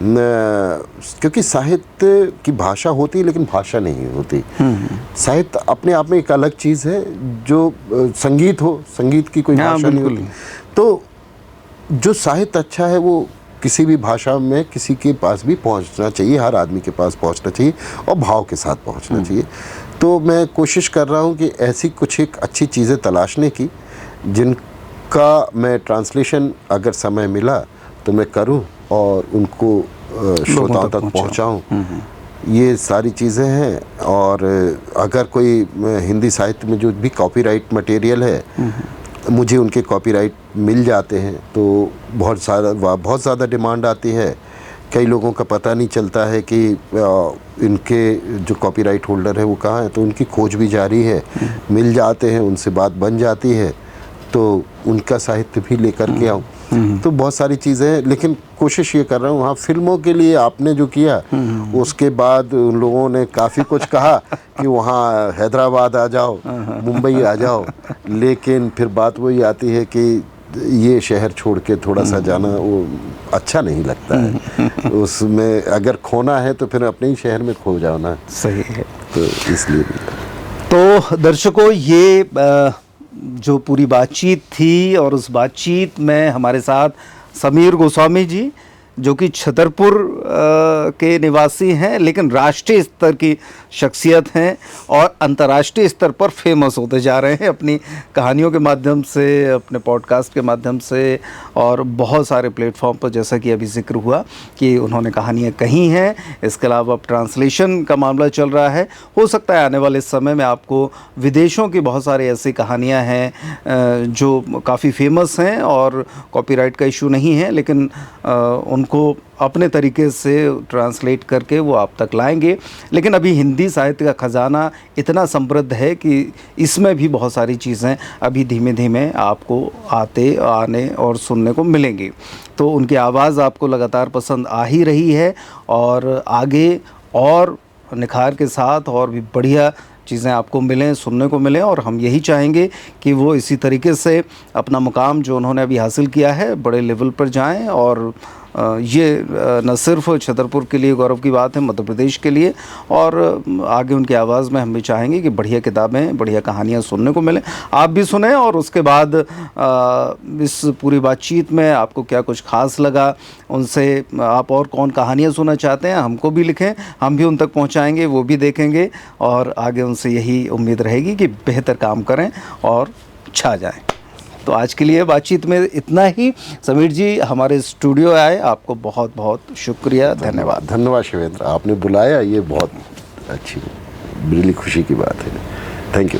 क्योंकि साहित्य की भाषा होती है लेकिन भाषा नहीं होती। साहित्य अपने आप में एक अलग चीज़ है, जो संगीत हो, संगीत की कोई भाषा नहीं होती। तो जो साहित्य अच्छा है वो किसी भी भाषा में किसी के पास भी पहुंचना चाहिए, हर आदमी के पास पहुंचना चाहिए और भाव के साथ पहुंचना चाहिए। तो मैं कोशिश कर रहा हूं कि ऐसी कुछ एक अच्छी चीज़ें तलाशने की जिनका मैं ट्रांसलेशन अगर समय मिला तो मैं करूं और उनको श्रोताओं तक पहुंचाऊं। ये सारी चीज़ें हैं। और अगर कोई हिंदी साहित्य में जो भी कॉपीराइट मटेरियल है मुझे उनके कॉपीराइट मिल जाते हैं तो बहुत ज़्यादा डिमांड आती है। कई लोगों का पता नहीं चलता है कि इनके जो कॉपीराइट होल्डर है वो कहाँ है, तो उनकी खोज भी जारी है, मिल जाते हैं, उनसे बात बन जाती है, तो उनका साहित्य भी लेकर के आऊँ। तो बहुत सारी चीज़ें हैं, लेकिन कोशिश ये कर रहा हूँ। हाँ, फिल्मों के लिए आपने जो किया उसके बाद उन लोगों ने काफ़ी कुछ कहा कि वहाँ हैदराबाद आ जाओ, मुंबई आ जाओ, लेकिन फिर बात वही आती है कि ये शहर छोड़ के थोड़ा सा जाना वो अच्छा नहीं लगता है। उसमें अगर खोना है तो फिर अपने ही शहर में खो जाओ ना। सही है। तो इसलिए तो दर्शकों, ये जो पूरी बातचीत थी और उस बातचीत में हमारे साथ समीर गोस्वामी जी, जो कि छतरपुर के निवासी हैं लेकिन राष्ट्रीय स्तर की शख्सियत हैं और अंतर्राष्ट्रीय स्तर पर फेमस होते जा रहे हैं अपनी कहानियों के माध्यम से, अपने पॉडकास्ट के माध्यम से और बहुत सारे प्लेटफॉर्म पर, जैसा कि अभी जिक्र हुआ कि उन्होंने कहानियाँ कही हैं। इसके अलावा अब ट्रांसलेशन का मामला चल रहा है। हो सकता है आने वाले समय में आपको विदेशों की बहुत सारी ऐसी कहानियाँ हैं जो काफ़ी फेमस हैं और कॉपीराइट का इशू नहीं है, लेकिन उनको अपने तरीके से ट्रांसलेट करके वो आप तक लाएंगे। लेकिन अभी हिंदी साहित्य का ख़जाना इतना समृद्ध है कि इसमें भी बहुत सारी चीज़ें अभी धीमे धीमे आपको आने और सुनने को मिलेंगी। तो उनकी आवाज़ आपको लगातार पसंद आ ही रही है और आगे और निखार के साथ और भी बढ़िया चीज़ें आपको मिलें, सुनने को मिलें। और हम यही चाहेंगे कि वो इसी तरीके से अपना मुकाम जो उन्होंने अभी हासिल किया है बड़े लेवल पर जाएं। और ये न सिर्फ छतरपुर के लिए गौरव की बात है, मध्य प्रदेश के लिए, और आगे उनकी आवाज़ में हम भी चाहेंगे कि बढ़िया किताबें, बढ़िया कहानियाँ सुनने को मिलें। आप भी सुने और उसके बाद इस पूरी बातचीत में आपको क्या कुछ खास लगा, उनसे आप और कौन कहानियाँ सुनना चाहते हैं हमको भी लिखें, हम भी उन तक पहुँचाएँगे, वो भी देखेंगे और आगे उनसे यही उम्मीद रहेगी कि बेहतर काम करें और छा जाएँ। तो आज के लिए बातचीत में इतना ही। समीर जी हमारे स्टूडियो आए, आपको बहुत बहुत शुक्रिया, धन्यवाद। धन्यवाद शिवेंद्र, आपने बुलाया, ये बहुत अच्छी, बड़ी खुशी की बात है। Thank you.